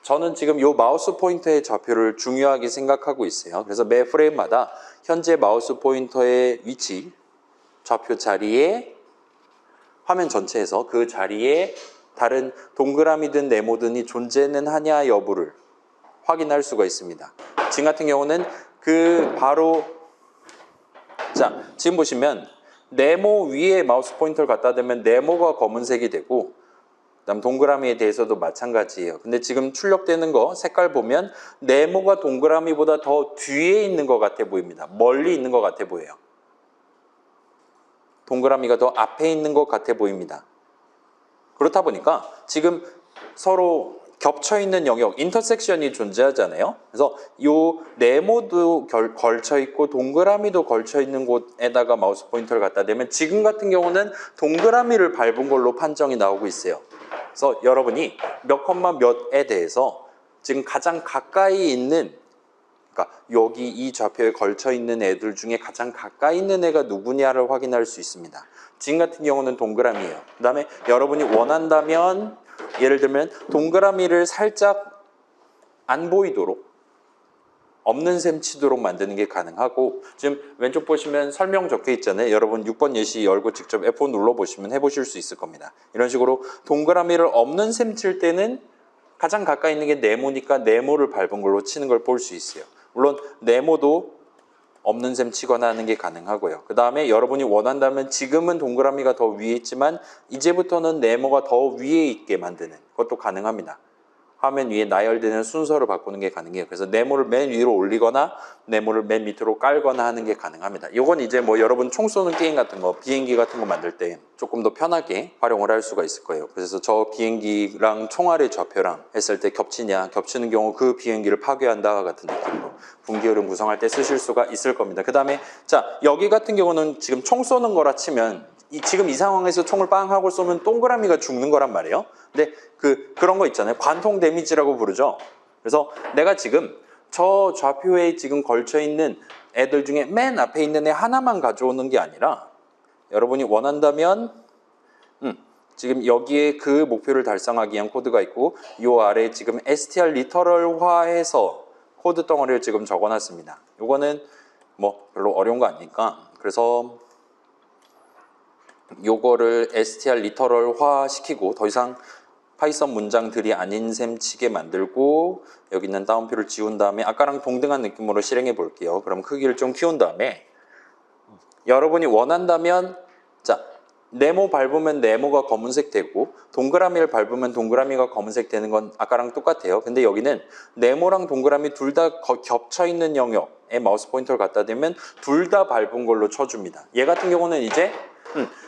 저는 지금 이 마우스 포인터의 좌표를 중요하게 생각하고 있어요. 그래서 매 프레임마다 현재 마우스 포인터의 위치, 좌표 자리에 화면 전체에서 그 자리에 다른 동그라미든 네모든이 존재는 하냐 여부를 확인할 수가 있습니다. 지금 같은 경우는 지금 보시면 네모 위에 마우스 포인터를 갖다 대면 네모가 검은색이 되고 그다음 동그라미에 대해서도 마찬가지예요. 근데 지금 출력되는 거 색깔 보면 네모가 동그라미보다 더 뒤에 있는 것 같아 보입니다. 멀리 있는 것 같아 보여요. 동그라미가 더 앞에 있는 것 같아 보입니다. 그렇다 보니까 지금 서로 겹쳐있는 영역, 인터섹션이 존재하잖아요. 그래서 이 네모도 걸쳐있고 동그라미도 걸쳐있는 곳에다가 마우스 포인터를 갖다 대면 지금 같은 경우는 동그라미를 밟은 걸로 판정이 나오고 있어요. 그래서 여러분이 몇 컴마 몇에 대해서 지금 가장 가까이 있는, 그러니까 여기 이 좌표에 걸쳐있는 애들 중에 가장 가까이 있는 애가 누구냐를 확인할 수 있습니다. 지금 같은 경우는 동그라미예요. 그 다음에 여러분이 원한다면 예를 들면 동그라미를 살짝 안 보이도록 없는 셈 치도록 만드는 게 가능하고, 지금 왼쪽 보시면 설명 적혀 있잖아요. 여러분 6번 예시 열고 직접 F4 눌러보시면 해보실 수 있을 겁니다. 이런 식으로 동그라미를 없는 셈 칠 때는 가장 가까이 있는 게 네모니까 네모를 밟은 걸로 치는 걸 볼 수 있어요. 물론 네모도 없는 셈 치거나 하는 게 가능하고요. 그 다음에 여러분이 원한다면 지금은 동그라미가 더 위에 있지만 이제부터는 네모가 더 위에 있게 만드는 것도 가능합니다. 화면 위에 나열되는 순서를 바꾸는 게 가능해요. 그래서 네모를 맨 위로 올리거나 네모를 맨 밑으로 깔거나 하는 게 가능합니다. 이건 이제 뭐 여러분 총 쏘는 게임 같은 거, 비행기 같은 거 만들 때 조금 더 편하게 활용을 할 수가 있을 거예요. 그래서 저 비행기랑 총알의 좌표랑 했을 때 겹치냐, 겹치는 경우 그 비행기를 파괴한다 같은 느낌으로 분기흐름 구성할 때 쓰실 수가 있을 겁니다. 그 다음에 자, 여기 같은 경우는 지금 총 쏘는 거라 치면 지금 이 상황에서 총을 빵 하고 쏘면 동그라미가 죽는 거란 말이에요. 근데 그런 거 있잖아요. 관통 데미지라고 부르죠. 그래서 내가 지금 저 좌표에 지금 걸쳐 있는 애들 중에 맨 앞에 있는 애 하나만 가져오는 게 아니라 여러분이 원한다면 지금 여기에 그 목표를 달성하기 위한 코드가 있고 이 아래에 지금 str 리터럴화해서 코드 덩어리를 지금 적어놨습니다. 요거는 뭐 별로 어려운 거 아니니까 그래서 요거를 str 리터럴화 시키고 더 이상 파이썬 문장들이 아닌 셈 치게 만들고 여기 있는 따옴표를 지운 다음에 아까랑 동등한 느낌으로 실행해 볼게요. 그럼 크기를 좀 키운 다음에 여러분이 원한다면 자, 네모 밟으면 네모가 검은색 되고 동그라미를 밟으면 동그라미가 검은색 되는 건 아까랑 똑같아요. 근데 여기는 네모랑 동그라미 둘 다 겹쳐 있는 영역에 마우스 포인터를 갖다 대면 둘 다 밟은 걸로 쳐줍니다. 얘 같은 경우는 이제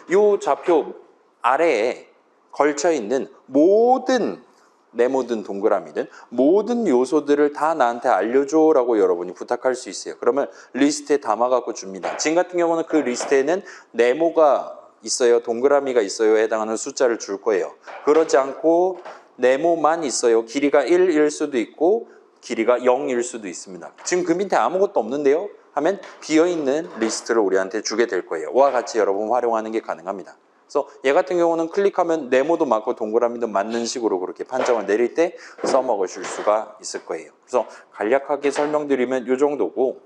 이 좌표 아래에 걸쳐 있는 모든 네모든 동그라미든 모든 요소들을 다 나한테 알려줘 라고 여러분이 부탁할 수 있어요. 그러면 리스트에 담아갖고 줍니다. 지금 같은 경우는 그 리스트에는 네모가 있어요, 동그라미가 있어요에 해당하는 숫자를 줄 거예요. 그러지 않고 네모만 있어요. 길이가 1일 수도 있고 길이가 0일 수도 있습니다. 지금 그 밑에 아무것도 없는데요 하면 비어있는 리스트를 우리한테 주게 될 거예요. 와 같이 여러분 활용하는 게 가능합니다. 그래서 얘 같은 경우는 클릭하면 네모도 맞고 동그라미도 맞는 식으로 그렇게 판정을 내릴 때 써먹으실 수가 있을 거예요. 그래서 간략하게 설명드리면 이 정도고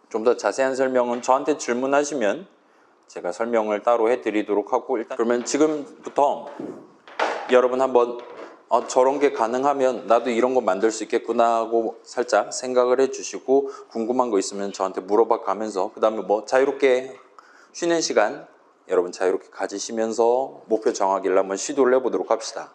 좀 더 자세한 설명은 저한테 질문하시면 제가 설명을 따로 해드리도록 하고 일단 그러면 지금부터 여러분 한번 저런 게 가능하면 나도 이런 거 만들 수 있겠구나 하고 살짝 생각을 해주시고 궁금한 거 있으면 저한테 물어봐 가면서 그 다음에 뭐 자유롭게 쉬는 시간 여러분 자유롭게 가지시면서 목표 정하기를 한번 시도를 해보도록 합시다.